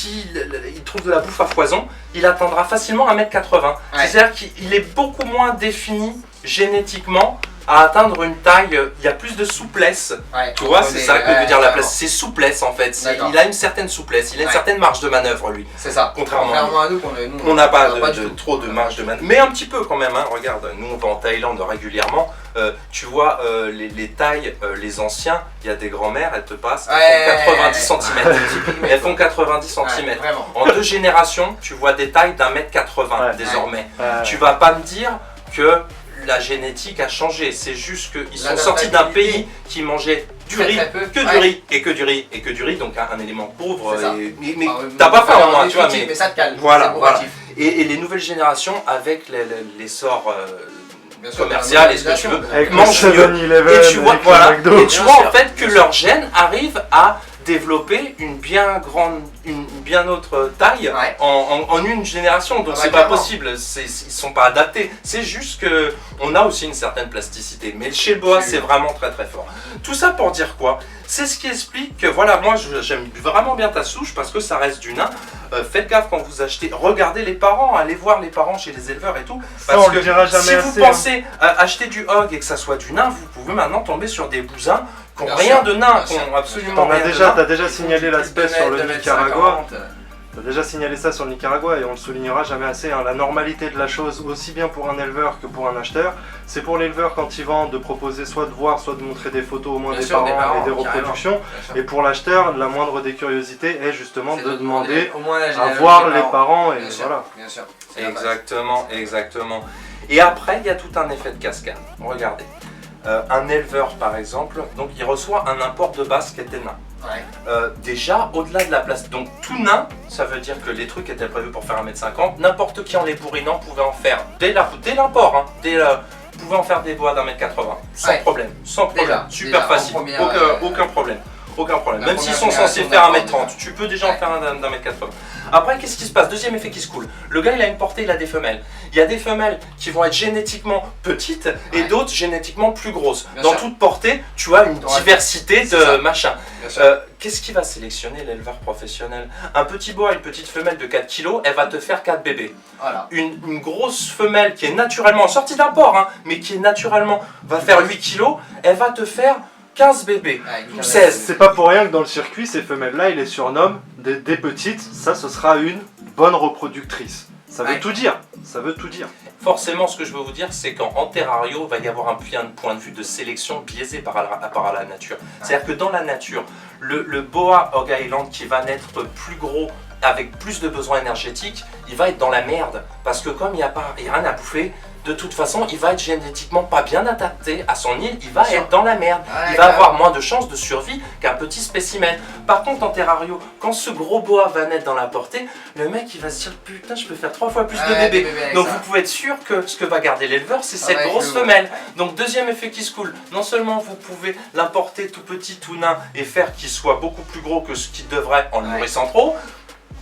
il trouve de la bouffe à foison, il atteindra facilement 1m80. C'est-à-dire qu'il est beaucoup moins défini génétiquement à atteindre une taille, il y a plus de souplesse. Tu vois, c'est ça que veut dire la place. C'est souplesse en fait. Il a une certaine souplesse, il a une certaine marge de manœuvre lui. C'est ça. Contrairement à nous, on n'a pas trop de marge de manœuvre. Mais un petit peu quand même. Hein. Regarde, nous on va en Thaïlande régulièrement. Tu vois, les tailles, les anciens, il y a des grands-mères, elles te passent, elles font 90 cm. Elles font 90 cm. En 2 générations, tu vois des tailles d'1m80 désormais. Tu vas pas me dire que la génétique a changé, c'est juste qu'ils sont sortis d'un pays qui mangeait du riz, que du riz, et que du riz, et que du riz, donc un élément pauvre, mais t'as pas faim au moins, tu vois, mais ça te calme, voilà. Et les nouvelles générations, avec l'essor commercial et ce que tu veux, mangent mieux, et tu vois, en fait que leurs gènes arrivent à développer une bien autre taille en une génération, donc c'est pas possible, ils sont pas adaptés, c'est juste que on a aussi une certaine plasticité, mais chez le boa c'est vraiment très très fort. Tout ça pour dire quoi? C'est ce qui explique que voilà, moi j'aime vraiment bien ta souche parce que ça reste du nain. Faites gaffe quand vous achetez, regardez les parents, allez voir les parents chez les éleveurs et tout, parce que si vous pensez acheter du hog et que ça soit du nain, vous pouvez maintenant tomber sur des bousins qui n'ont rien de nain, qui n'ont absolument rien de nain. T'as déjà signalé l'aspect sur le Nicaragua. T'as déjà signalé ça sur le Nicaragua et on le soulignera jamais assez. Hein. La normalité de la chose, aussi bien pour un éleveur que pour un acheteur, c'est pour l'éleveur quand il vend de proposer soit de voir, soit de montrer des photos au moins des parents et des reproductions. Et pour l'acheteur, la moindre des curiosités est justement de demander à voir les parents. Et voilà. Bien sûr. Exactement, exactement. Et après, il y a tout un effet de cascade. Regardez. Un éleveur par exemple, donc il reçoit un import de base qui était nain. Déjà au-delà de la place, donc tout nain, ça veut dire que les trucs étaient prévus pour faire 1m50, n'importe qui en les bourrinant pouvait en faire, dès l'import, pouvait en faire des bois d'1m80, sans problème, super facile, aucun problème. Même s'ils sont censés faire 1m30, tu peux déjà en faire un d'1m80. Après, qu'est-ce qui se passe? Deuxième effet qui se coule. Le gars, il a une portée, il a des femelles. Il y a des femelles qui vont être génétiquement petites et d'autres génétiquement plus grosses. Dans toute portée, tu as une diversité de machins. Qu'est-ce qui va sélectionner l'éleveur professionnel? Un petit boa, une petite femelle de 4 kg, elle va te faire 4 bébés. Une grosse femelle qui est naturellement sortie d'un porc, mais qui est naturellement va faire 8 kg, elle va te faire 15 bébés, ou 16. C'est pas pour rien que dans le circuit, ces femelles-là, ils les surnomment des petites. Ça, ce sera une bonne reproductrice. Ça veut tout dire. Ça veut tout dire. Forcément, ce que je veux vous dire, c'est qu'en terrario, il va y avoir un point de vue de sélection biaisé par la nature. C'est-à-dire que dans la nature, le boa Hog Island qui va naître plus gros, avec plus de besoins énergétiques, il va être dans la merde. Parce que comme il n'y a rien à bouffer, de toute façon, il va être génétiquement pas bien adapté à son île, il va être dans la merde. Il va avoir moins de chances de survie qu'un petit spécimen. Par contre, en terrario, quand ce gros boa va naître dans la portée, le mec il va se dire putain, je peux faire 3 fois plus de bébés. Donc vous pouvez être sûr que ce que va garder l'éleveur, c'est cette grosse femelle. Donc deuxième effet qui se coule, non seulement vous pouvez l'importer tout petit, tout nain et faire qu'il soit beaucoup plus gros que ce qu'il devrait en le nourrissant trop,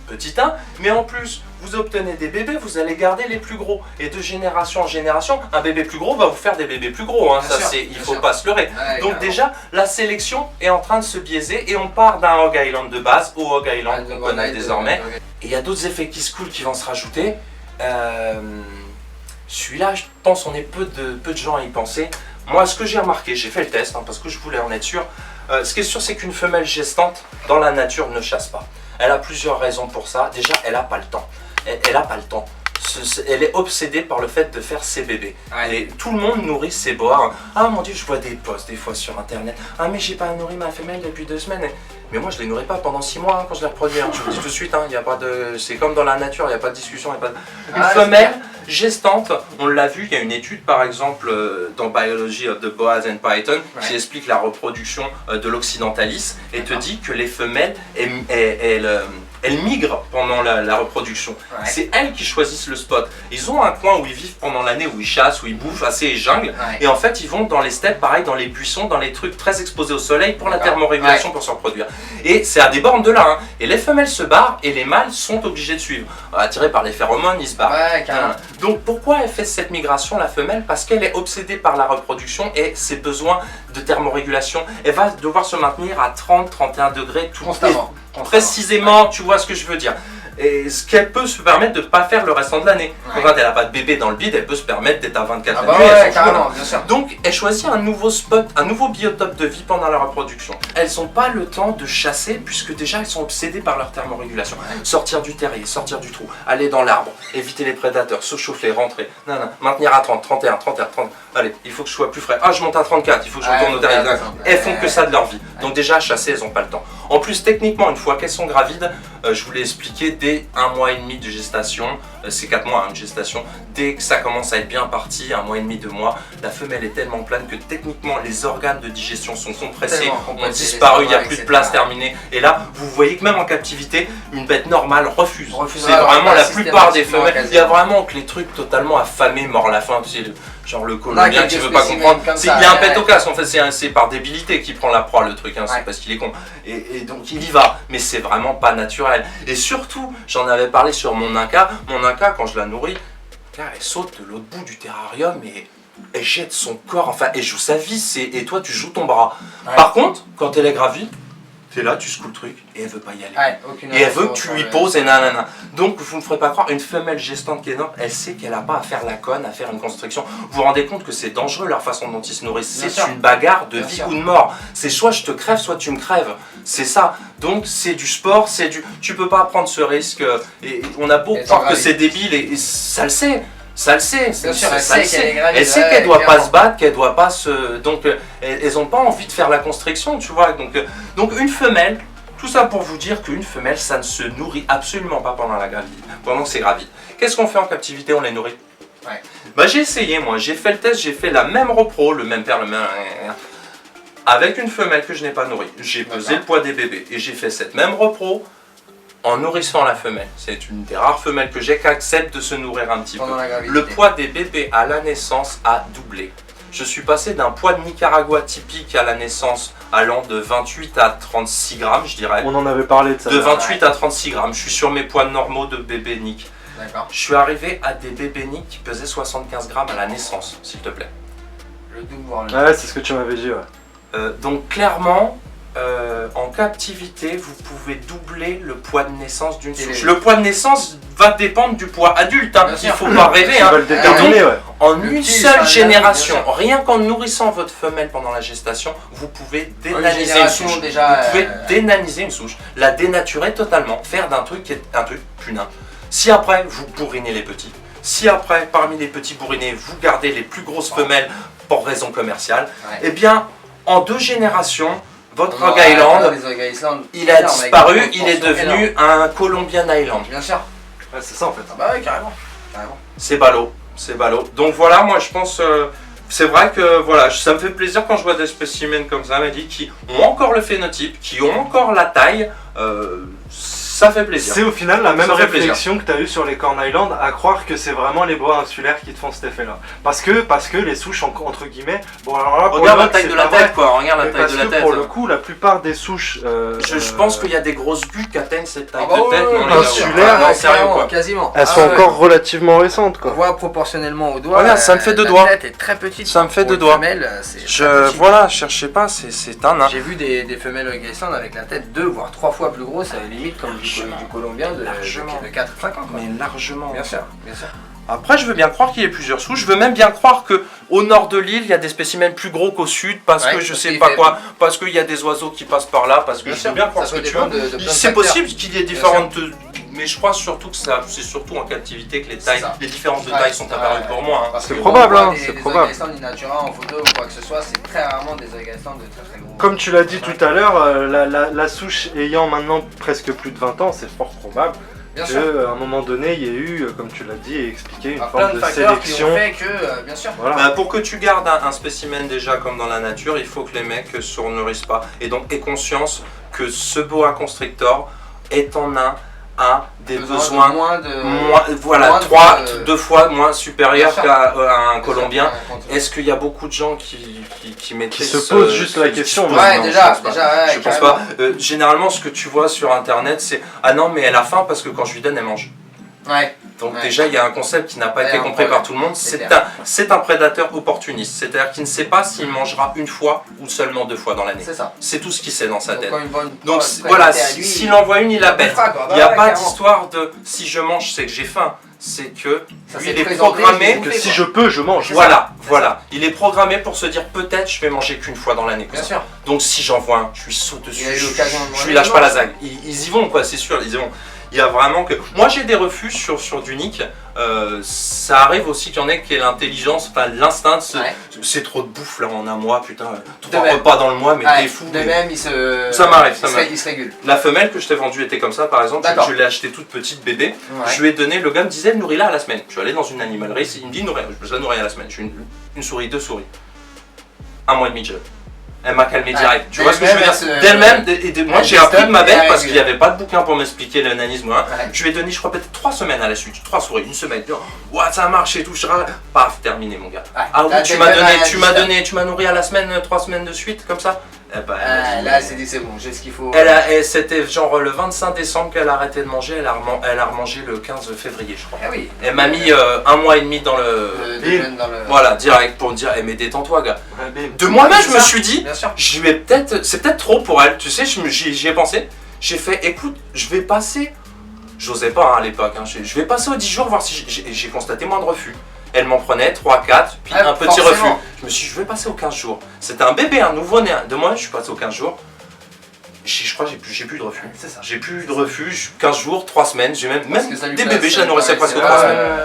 petit 1, mais en plus vous obtenez des bébés, vous allez garder les plus gros. Et de génération en génération, un bébé plus gros va vous faire des bébés plus gros, il faut pas se leurrer. Donc déjà, la sélection est en train de se biaiser et on part d'un Hog Island de base au Hog Island qu'on connaît désormais. Et il y a d'autres effets qui se coulent qui vont se rajouter. Celui-là, je pense on est peu de gens à y penser. Moi, ce que j'ai remarqué, j'ai fait le test parce que je voulais en être sûr. Ce qui est sûr, c'est qu'une femelle gestante dans la nature ne chasse pas. Elle a plusieurs raisons pour ça. Déjà, elle n'a pas le temps. Elle n'a pas le temps. Elle est obsédée par le fait de faire ses bébés. Et tout le monde nourrit ses boas. Ah mon dieu, je vois des posts des fois sur internet. Ah mais j'ai pas nourri ma femelle depuis 2 semaines. Mais moi je les nourris pas pendant 6 mois quand je les reproduis. Je vous le dis tout de suite, y a pas de... c'est comme dans la nature, il n'y a pas de discussion. Une femelle gestante, on l'a vu, il y a une étude par exemple dans Biology of the Boas and Python qui explique la reproduction de l'occidentalis et te dit que les femelles elles migrent pendant la reproduction. Ouais. C'est elles qui choisissent le spot. Ils ont un coin où ils vivent pendant l'année, où ils chassent, où ils bouffent, assez jungle. Ouais. Et en fait, ils vont dans les steppes, pareil, dans les buissons, dans les trucs très exposés au soleil pour la D'accord. thermorégulation, pour se reproduire. Et c'est à des bornes de là. Hein. Et les femelles se barrent et les mâles sont obligés de suivre. Attirés par les phéromones, ils se barrent. Ouais, carrément. Donc pourquoi elle fait cette migration, la femelle? Parce qu'elle est obsédée par la reproduction et ses besoins de thermorégulation. Elle va devoir se maintenir à 30-31 degrés tout Constamment. précisément, tu vois ce que je veux dire. Et ce qu'elle peut se permettre de ne pas faire le restant de l'année. Ouais. Quand elle n'a pas de bébé dans le bide, elle peut se permettre d'être à 24 Ah la bah nuit, elle ouais, s'en fout, carrément, là. bien sûr. Donc elle choisit un nouveau spot, un nouveau biotope de vie pendant la reproduction. Elles n'ont pas le temps de chasser puisque déjà elles sont obsédées par leur thermorégulation. Sortir du terrier, sortir du trou, aller dans l'arbre, éviter les prédateurs, se chauffer, rentrer, maintenir à 30, 31, 31, 30. Allez, il faut que je sois plus frais. Ah, je monte à 34, il faut que je retourne au terrier. Elles font que ça de leur vie. Donc déjà, chasser, elles n'ont pas le temps. En plus, techniquement, une fois qu'elles sont gravides, je vous l'ai expliqué, dès 1 mois et demi de gestation, c'est 4 mois de gestation, dès que ça commence à être bien parti, 1 mois et demi, 2 mois, la femelle est tellement pleine que techniquement, les organes de digestion sont compressés, ont disparu, il n'y a plus de place, terminée. Et là, vous voyez que même en captivité, une bête normale refuse. C'est vraiment la plupart des femelles. Il y a vraiment que les trucs totalement affamés, morts à la faim. Genre le colombien qui veut pas comprendre. Il y a un pet au casque, en fait, c'est par débilité qu'il prend la proie, le truc, hein, c'est parce qu'il est con. Et donc il y va, mais c'est vraiment pas naturel. Et surtout, j'en avais parlé sur mon Inca. Mon Inca, quand je la nourris, là, elle saute de l'autre bout du terrarium et elle jette son corps, enfin, elle joue sa vie, et toi tu joues ton bras. Ouais. Par contre, quand elle est gravide, t'es là, tu secoues le truc et elle veut pas y aller. Ouais, aucune Et elle veut que tu raison, lui poses et nanana. Donc vous ne me ferez pas croire, une femelle gestante qui est énorme, elle sait qu'elle n'a pas à faire la conne, à faire une constriction. Vous vous rendez compte que c'est dangereux leur façon dont ils se nourrissent. Bien C'est sûr. une bagarre de Bien vie sûr. ou de mort. C'est soit je te crève, soit tu me crèves. C'est ça. Donc c'est du sport, c'est du. Tu peux pas prendre ce risque. Et on a beau Et croire c'est que grave. c'est débile et ça le sait. Ça le sait, Bien sûr, elle ça le sait qu'elle est gravide, Elle sait ouais, qu'elle doit pas clairement. se battre, qu'elle doit pas se. Donc elles ont pas envie de faire la constriction, tu vois. Donc une femelle, tout ça pour vous dire qu'une femelle, ça ne se nourrit absolument pas pendant la gravide, pendant que c'est gravide. Qu'est-ce qu'on fait en captivité? On les nourrit. Ouais. Bah j'ai essayé moi, j'ai fait le test, j'ai fait la même repro, le même père, le même. Avec une femelle que je n'ai pas nourrie. J'ai pesé D'accord. le poids des bébés et j'ai fait cette même repro en nourrissant la femelle. C'est une des rares femelles que j'ai qui accepte de se nourrir un petit peu. Pendant la gravité. Le poids des bébés à la naissance a doublé. Je suis passé d'un poids de Nicaragua typique à la naissance allant de 28 à 36 grammes, je dirais. On en avait parlé de ça. De 28 à 36 grammes. Je suis sur mes poids normaux de bébé Nick. D'accord. Je suis arrivé à des bébés Nick qui pesaient 75 grammes à la naissance, s'il te plaît. Le double, voire le Ouais, c'est ce que tu m'avais dit, ouais. Donc clairement, en captivité, vous pouvez doubler le poids de naissance d'une souche. Le poids de naissance va dépendre du poids adulte, hein. Bien Il sûr. faut pas rêver. Tu Hein. vas le déterminer, ouais. En Le une petit, seule ça, génération, bien sûr. rien qu'en nourrissant votre femelle pendant la gestation, vous pouvez dénaniser une génération, souche. déjà, Vous pouvez dénaniser une souche, la dénaturer totalement, faire d'un truc qui est un truc plus nain. Si après vous bourrinez les petits, si après parmi les petits bourrinés vous gardez les plus grosses femelles pour raison commerciale, Ouais. eh bien en 2 générations, votre On Hog aura Island, atteint les Hog Island il a énormes, avec disparu, des il est proportions devenu un Colombian Island. énormes. Bien sûr. Ouais, c'est ça en fait. Ah bah ouais, carrément. Carrément. C'est ballot, c'est ballot. Donc voilà, moi je pense, c'est vrai que voilà, ça me fait plaisir quand je vois des spécimens comme ça, Mehdi, qui ont encore le phénotype, qui ont encore la taille, ça fait plaisir. C'est au final la même Ça fait réflexion que tu as eue sur les Corn Island, à croire que c'est vraiment les bois insulaires qui te font cet effet-là. Parce que les souches, entre guillemets, bon alors là, pour Regarde le la coup, taille c'est de la pas vrai, tête, quoi, regarde la mais taille parce de la que tête. pour le coup, la plupart des souches... Je pense qu'il y a des grosses buts qui atteignent cette taille Ah bah de tête, ouais, non, ouais, les gars, insulaires, non, ouais, sérieux carrément, quoi. quasiment. elles Ah sont ouais. encore relativement récentes, On quoi. voit proportionnellement au doigt. Regarde, ça me fait 2 doigts. La tête est très petite. Ça me fait Pour 2 une doigts. femelle, c'est très petit. Voilà, cherchez pas, c'est un nain. J'ai vu des femelles Hog Island avec la tête 2 voire 3 fois plus grosse, à la limite comme du colombien de Largement. 4-5 ans. Quoi. Mais largement. Bien sûr, bien sûr. Après, je veux bien croire qu'il y ait plusieurs souches. Je veux même bien croire que au nord de l'île, il y a des spécimens plus gros qu'au sud, parce Ouais, que je parce sais qu'il pas fait- quoi, parce qu'il y a des oiseaux qui passent par là, parce que je veux bien croire ce que tu veux. C'est possible qu'il y ait différentes, mais je crois surtout que c'est surtout en captivité que les C'est tailles, ça. les différences de Ouais, taille sont apparues ouais. pour moi. Hein. Parce C'est que probable, quand on hein, voit c'est des probable. Hog Island in natura en photo ou quoi que ce soit, c'est très rarement des Hog Island de très très gros. Comme tu l'as dit tout à l'heure, la souche ayant maintenant presque plus de 20 ans, c'est fort probable Bien sûr. qu'à un moment donné, il y ait eu, comme tu l'as dit et expliqué, une Plein forme de de facteurs qui sélection. ont fait que, bien sûr. Voilà. Bah, pour que tu gardes un spécimen déjà comme dans la nature, il faut que les mecs se nourrissent pas. Et donc aie conscience que ce boa constrictor est en un a des besoins moins de... voilà, moins de- 2 fois moins supérieurs Bien sûr. qu'à un Colombien. Ouais, Est-ce qu'il y a beaucoup de gens qui maîtrisent se posent juste la question, qui se non, Ouais, posent- déjà, je pense pas. ouais, Je pense carrément. pas. Généralement, ce que tu vois sur internet, c'est ah non, mais elle a faim parce que quand je lui donne, elle mange. Ouais, Donc Ouais. déjà, il y a un concept qui n'a pas Ouais, été un compris problème. par tout le monde. C'est C'est un prédateur opportuniste. C'est-à-dire qu'il ne sait pas s'il mangera une fois ou seulement 2 fois dans l'année. c'est ça. C'est tout ce qu'il sait dans sa Donc, tête. quand une bonne Donc prédité voilà, à lui, s'il en voit une, il la bouffera, bête. quoi. Il n'y a Ouais, pas carrément. d'histoire de si je mange, c'est que j'ai faim. C'est que Ça lui, s'est il est présenté, programmé. je Que fait, si quoi. je peux, je mange. C'est Voilà, c'est voilà. Il est programmé pour se dire peut-être je vais manger qu'une fois dans l'année. Bien sûr. Donc si j'en vois un, je lui saute dessus. Il a eu je- l'occasion de je manger, lui lâche il pas la mange. zague. Ils y vont quoi, c'est sûr, ils y vont. Il y a vraiment que. Moi j'ai des refus sur du Nick. Ça arrive aussi qu'il y en ait qui aient l'intelligence, enfin l'instinct. Ouais. C'est trop de bouffe là en un mois, putain. De 3 même. repas dans le mois, mais Ouais, t'es fou. de même, il se... Ça m'arrive, ça il se- m'arrive. Il se régule. La femelle que je t'ai vendue était comme ça par exemple. D'accord. Je l'ai achetée toute petite bébé. Ouais. Je lui ai donné, le gars me disait nourris-la à la semaine. Je suis allé dans une animalerie, il me dit je la nourris à la semaine. Je suis une souris, 2 souris. 1 mois et demi de jeu. Elle m'a calmé Ouais. direct. Tu vois ce que je veux dire D'elle-même, D'elle-même, moi elle j'ai appris de ma stop et bête elle parce qu'il régule. n'y avait pas de bouquin pour m'expliquer l'ananisme. Hein. Ouais. Je lui ai donné, je crois, peut-être 3 semaines à la suite. 3 souris, une semaine. Ouah, ça marche et tout. Paf, terminé mon gars. Ouais. Ah oui, Là, tu d'elle-même, m'as elle a donné, tu m'as nourri à la semaine, 3 semaines de suite, comme ça Eh ben, elle m'a Ah, dit, là, c'est dit, c'est bon, j'ai ce qu'il faut. C'était genre le 25 décembre qu'elle a arrêté de manger, elle a remangé le 15 février, je crois. Ah oui. Elle m'a mis 1 mois et demi dans le. Le jeune dans le... Voilà, direct pour me dire, mais détends-toi, gars. Ouais, bim. De moi-même, c'est je me ça. suis dit, Bien sûr. c'est peut-être trop pour elle, tu sais, j'y ai pensé. J'ai fait, écoute, je vais passer. J'osais pas hein, à l'époque, hein, je vais passer aux 10 jours voir si j'ai constaté moins de refus. Elle m'en prenait 3, 4, puis Ah, un petit forcément. refus. Je me suis dit, je vais passer aux 15 jours. C'était un bébé, un nouveau-né. De moi, je suis passé aux 15 jours. Je crois que j'ai plus de refus. C'est ça. J'ai plus de refus, 15 jours, 3 semaines, j'ai même que ça lui des plaît, bébés, ça je la lui nourrissais paraît, presque c'est 3 vrai. semaines.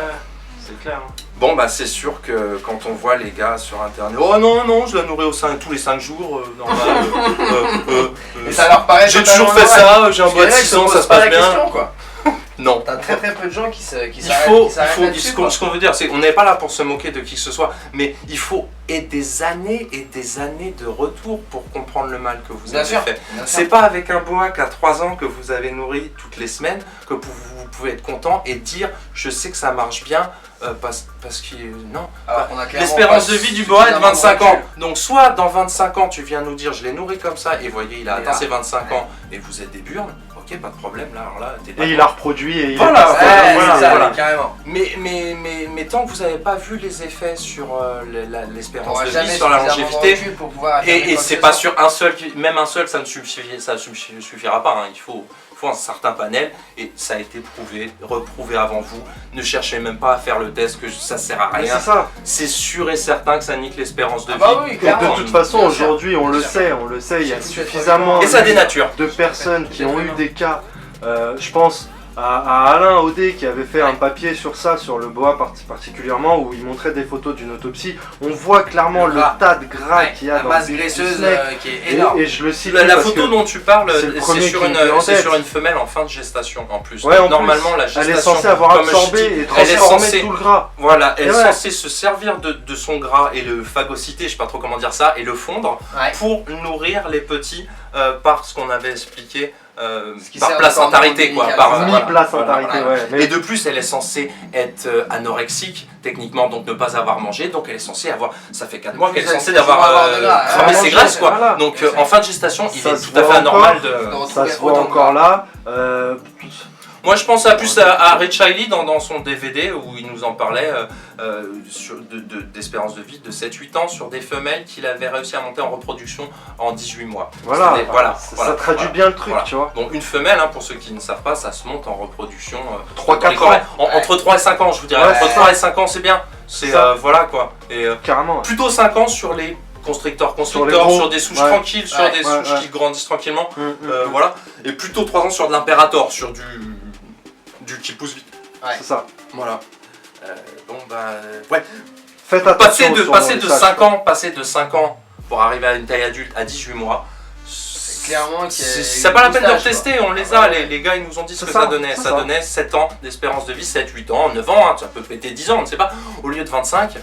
C'est clair. hein. Bon bah c'est sûr que quand on voit les gars sur internet, oh non, je la nourris tous les 5 jours, normal. Et ça leur paraît J'ai totalement toujours fait normal. ça, j'ai un Parce bois que de les mecs 6 ans, posent ça se pas passe la bien. question, quoi. Non. T'as très peu de gens qui Il faut, là-dessus, quoi. ce qu'on veut dire, c'est qu'on n'est pas là pour se moquer de qui que ce soit, mais il faut des années de retour pour comprendre le mal que vous Bien avez sûr. fait. Bien sûr. C'est pas avec un boa qui a 3 ans que vous avez nourri toutes les semaines que vous pouvez être content et dire je sais que ça marche bien parce que non. Alors qu'on a clairement L'espérance pas de vie du boa est de suffisamment 25 de ans. recul. Donc soit dans 25 ans tu viens nous dire je l'ai nourri comme ça et voyez il a Et atteint là, ses 25 ouais. ans et vous êtes des burnes, ok pas de problème là alors là t'es Et pas il a reproduit et il Voilà, est passé. Ouais, voilà, c'est ça, voilà. carrément. mais tant que vous n'avez pas vu les effets sur l'espérance T'auras de jamais vie, sur la suffisamment de longévité, recul pour pouvoir affirmer et quoi que c'est ce pas soit. sur un seul, même un seul, ça ne suffira pas. Hein. Il faut un certain panel et ça a été prouvé, reprouvé avant vous. Ne cherchez même pas à faire le test que ça sert à Mais rien. c'est ça. C'est sûr et certain que ça nique l'espérance de Ah vie. bah oui, Et clairement. de toute façon, Bien sûr. aujourd'hui, on le Bien sûr. sait, il y a J'ai tout fait suffisamment Et ça dénature. de personnes qui ont eu Exactement. des cas. Je pense à Alain Audet qui avait fait un papier sur ça, sur le boa particulièrement, où il montrait des photos d'une autopsie. On voit clairement Le le gras. tas de gras qu'il y a La dans masse le graisseuse snake. qui est énorme. Et je le cite La parce photo que dont tu parles, c'est le premier c'est sur, qui me vient en c'est tête. sur une femelle en fin de gestation en plus. Ouais, en Donc, normalement, plus, la gestation, elle est censée avoir comme je absorbé dis, et elle est transformé censée, tout le gras. voilà, elle Et est ouais. censée se servir de son gras et le phagocyter, je sais pas trop comment dire ça, et le fondre Ouais. pour nourrir les petits par ce qu'on avait expliqué Ce qui par sert placentarité, de quoi. cordon Par, ombilical. voilà, Mi-placentarité, voilà. ouais. Mais Et de plus, elle est censée être anorexique, techniquement, donc ne pas avoir mangé. Donc elle est censée avoir. Ça fait 4 mois qu'elle est Elle est censée censée d'avoir avoir de gras, cramé elle ses mange, graisses, quoi. voilà. Donc Bien sûr. en fin de gestation, il Ça est se tout à voit fait encore. anormal de. ça se voit Autant de encore gras. là. Moi, je pense plus à Ray Charlie dans son DVD où il nous en parlait d'espérance de vie de 7-8 ans sur des femelles qu'il avait réussi à monter en reproduction en 18 mois. Voilà, C'était- voilà, ça voilà, traduit voilà. bien le truc, Voilà. tu vois. Donc une femelle, hein, pour ceux qui ne savent pas, ça se monte en reproduction 3-4 dans les ans. corps. Entre 3 et 5 ans, je vous dirais. Ouais, Entre c'est 3 ça. et 5 ans, c'est bien. C'est Ça. voilà quoi. Et Carrément. ouais. plutôt 5 ans sur les constricteurs, Sur les gros. des souches Ouais. tranquilles, sur Ouais, des ouais, souches ouais. qui grandissent tranquillement. Mm. Voilà. Et plutôt 3 ans sur de l'impérator, sur du qui pousse vite. C'est ça. Voilà. Bon bah ouais. Faites attention. Passer de 5 ans pour arriver à une taille adulte à 18 mois. Clairement qu'il y a C'est eu pas la du peine de stage, retester, quoi. on les Ah a, ouais. les gars ils nous ont dit ce C'est que ça, ça donnait. c'est Ça ça. donnait 7 ans d'espérance de vie, 7, 8 ans, 9 ans, hein, ça peut péter 10 ans, on ne sait pas. Au lieu de 25,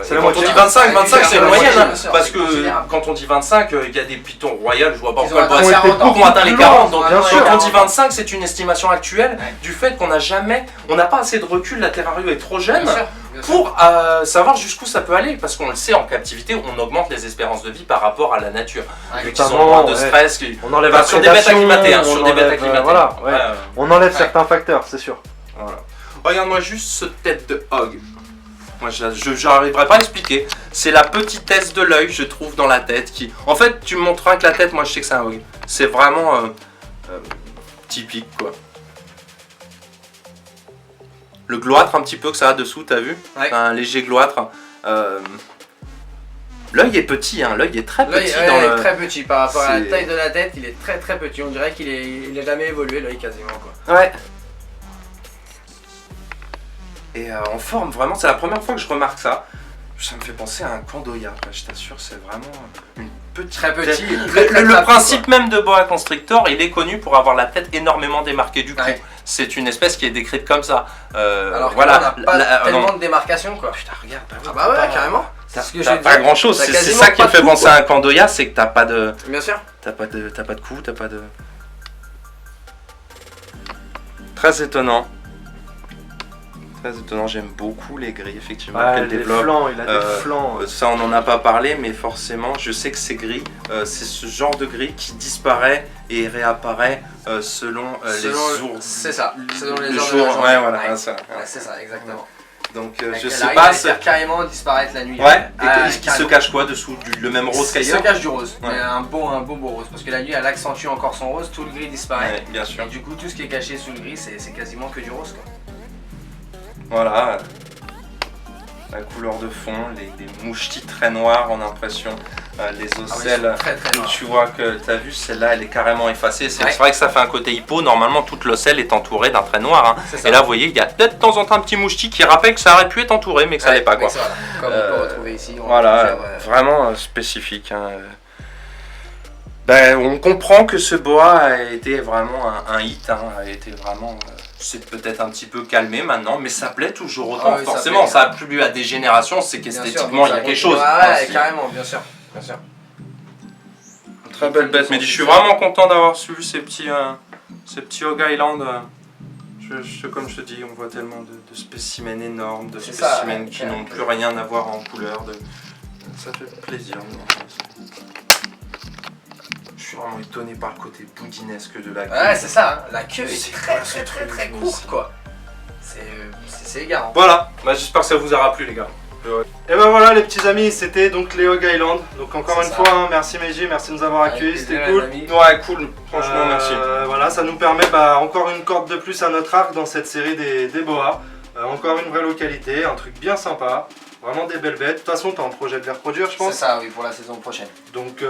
C'est et la quand on moitié. dit 25, 25 c'est une la moyenne, moitié, hein, bien sûr, parce c'est que considérable. quand on dit 25, il y a des pitons royales, je vois pas Ils pourquoi ont le boss atteint 40 ans. ont atteint les plus 40, loin, donc bien sûr. quand on dit 25 c'est une estimation actuelle Ouais. du fait qu'on n'a jamais, on n'a pas assez de recul, la Terrario est trop jeune Bien sûr, bien sûr. pour savoir jusqu'où ça peut aller, parce qu'on le sait en captivité, on augmente les espérances de vie par rapport à la nature, Ouais, vu qu'ils ont notamment, moins de ouais. stress, On enlève enfin, la sur des bêtes prédation, acclimatées, hein, on sur des bêtes enlève, acclimatées. voilà, ouais. Ouais, On enlève Ouais. certains facteurs, c'est sûr. voilà. Regarde-moi juste cette tête de hog. Moi, je n'arriverai pas à expliquer. C'est la petitesse de l'œil, je trouve, dans la tête. Qui, en fait, tu me montreras que la tête, moi, je sais que c'est un hog. C'est vraiment typique, quoi. Le gloître, un petit peu que ça a dessous, t'as vu? Ouais. Un léger gloître. L'œil est petit, hein. L'œil est très L'œil petit ouais, dans il est le. très petit par rapport à la c'est- taille de la tête, il est très très petit. On dirait qu'il est jamais évolué l'œil quasiment quoi. Ouais. Et en forme, vraiment, c'est la première fois que je remarque ça. Ça me fait penser à un Candoya, quoi, je t'assure, c'est vraiment une petite. Très petit. Le, Très, très le rapide, principe même de boa constrictor, il est connu pour avoir la tête énormément démarquée du cou. Ouais. C'est une espèce qui est décrite comme ça. Alors que voilà. là, on n'a pas La- tellement non. de démarcation quoi. Putain, regarde, bah oui, Ah bah ouais, t'as- carrément. T'as C'est ce que t'as j'ai pas dit. grand chose, T'as c'est quasiment ça qui pas me fait de cou, penser quoi. à un Candoya, c'est que t'as pas de Bien sûr. cou, Très étonnant. Très étonnant, j'aime beaucoup les gris, effectivement, Ouais, qu'elle les développe. flancs, il a des Euh, flancs. Ça, on n'en a pas parlé, mais forcément, je sais que c'est gris. C'est ce genre de gris qui disparaît et réapparaît selon les jours. C'est ça. Selon les le heures de la jour, journée. ouais, voilà, Ouais. ça. Ouais, c'est ça, exactement. Donc, Donc, je elle sais arrive pas. à les faire carrément disparaître la nuit. Ouais, et Ah, il se carrément. cache quoi dessous le même rose Il se qu'ailleurs? cache du rose, Ouais. mais un beau rose, parce que la nuit elle accentue encore son rose, tout le gris disparaît. Ouais, bien sûr. Et du coup tout ce qui est caché sous le gris c'est quasiment que du rose quoi. Voilà. La couleur de fond, les mouchetis très noirs en impression, les Ah ouais, ils ocelles. sont très très noirs. Tu vois que tu as vu, celle-là, elle est carrément effacée. C'est Ouais. vrai que ça fait un côté hippo. Normalement, toute l'ocelle est entourée d'un trait noir. Hein. C'est ça. Et là, vous voyez, il y a peut-être de temps en temps un petit mouchetis qui rappelle que ça aurait pu être entouré, mais que ça Ouais, l'est pas. mais Quoi. ça, voilà. Comme on peut retrouver ici. On Voilà, peut faire, vraiment spécifique. Hein. Ben, on comprend que ce boa a été vraiment un hit. Hein. A été vraiment. C'est peut-être un petit peu calmé maintenant, mais ça plaît toujours autant. Ah oui, ça Forcément, plaît. ça a plu à des générations. C'est bien sûr, qu'esthétiquement, il y a ça quelque continue. chose. Ouais, Hein, ouais, c'est- carrément, bien sûr. Bien sûr. Très belle bête, mais je suis vraiment content d'avoir suivi ces petits Hog Island. Comme je te dis, on voit tellement de spécimens énormes, de C'est ça, spécimens ouais, qui ouais. n'ont plus rien à voir en couleur. Ça fait plaisir. Je suis vraiment étonné par le côté boudinesque de la queue. Ouais, c'est ça, hein. La queue C'est est quoi très ce très très truc, très mais courte c'est- quoi. C'est égarant. Voilà, bah, j'espère que ça vous aura plu les gars. Et ben voilà les petits amis, c'était donc les Hog Island. Donc encore C'est une ça. fois, hein, merci Meiji, merci de nous avoir Avec accueillis, plaisir, c'était les cool. amis. Ouais, cool, franchement merci. Voilà, ça nous permet encore une corde de plus à notre arc dans cette série des boas. Encore une vraie localité, un truc bien sympa, vraiment des belles bêtes. De toute façon, tu as un projet de les reproduire, je C'est pense. ça, oui, pour la saison prochaine. Donc,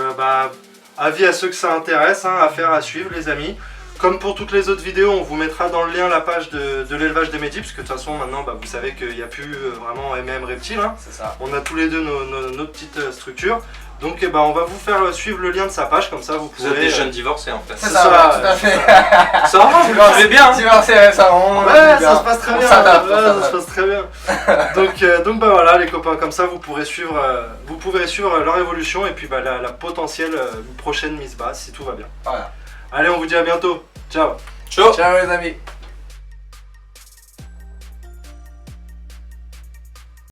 avis à ceux que ça intéresse, hein, affaire à suivre, les amis. Comme pour toutes les autres vidéos, on vous mettra dans le lien la page de l'élevage des médies, parce que de toute façon, maintenant, vous savez qu'il n'y a plus vraiment MM Reptile. Hein. C'est ça. On a tous les deux nos petites structures. Donc, on va vous faire suivre le lien de sa page, comme ça vous Vous êtes pourrez. des jeunes divorcés en fait. C'est C'est ça, ça, ouais, tout à fait. Ça va, vous vivez bien. Tu vas c'est récemment. Ouais, ça se passe très On bien. s'adapte, Ouais, on ça s'adapte. se passe très bien. Donc voilà les copains, comme ça vous pourrez suivre leur évolution et puis la potentielle prochaine mise basse si tout va bien. Voilà. Allez, on vous dit à bientôt. Ciao. Ciao. Ciao les amis.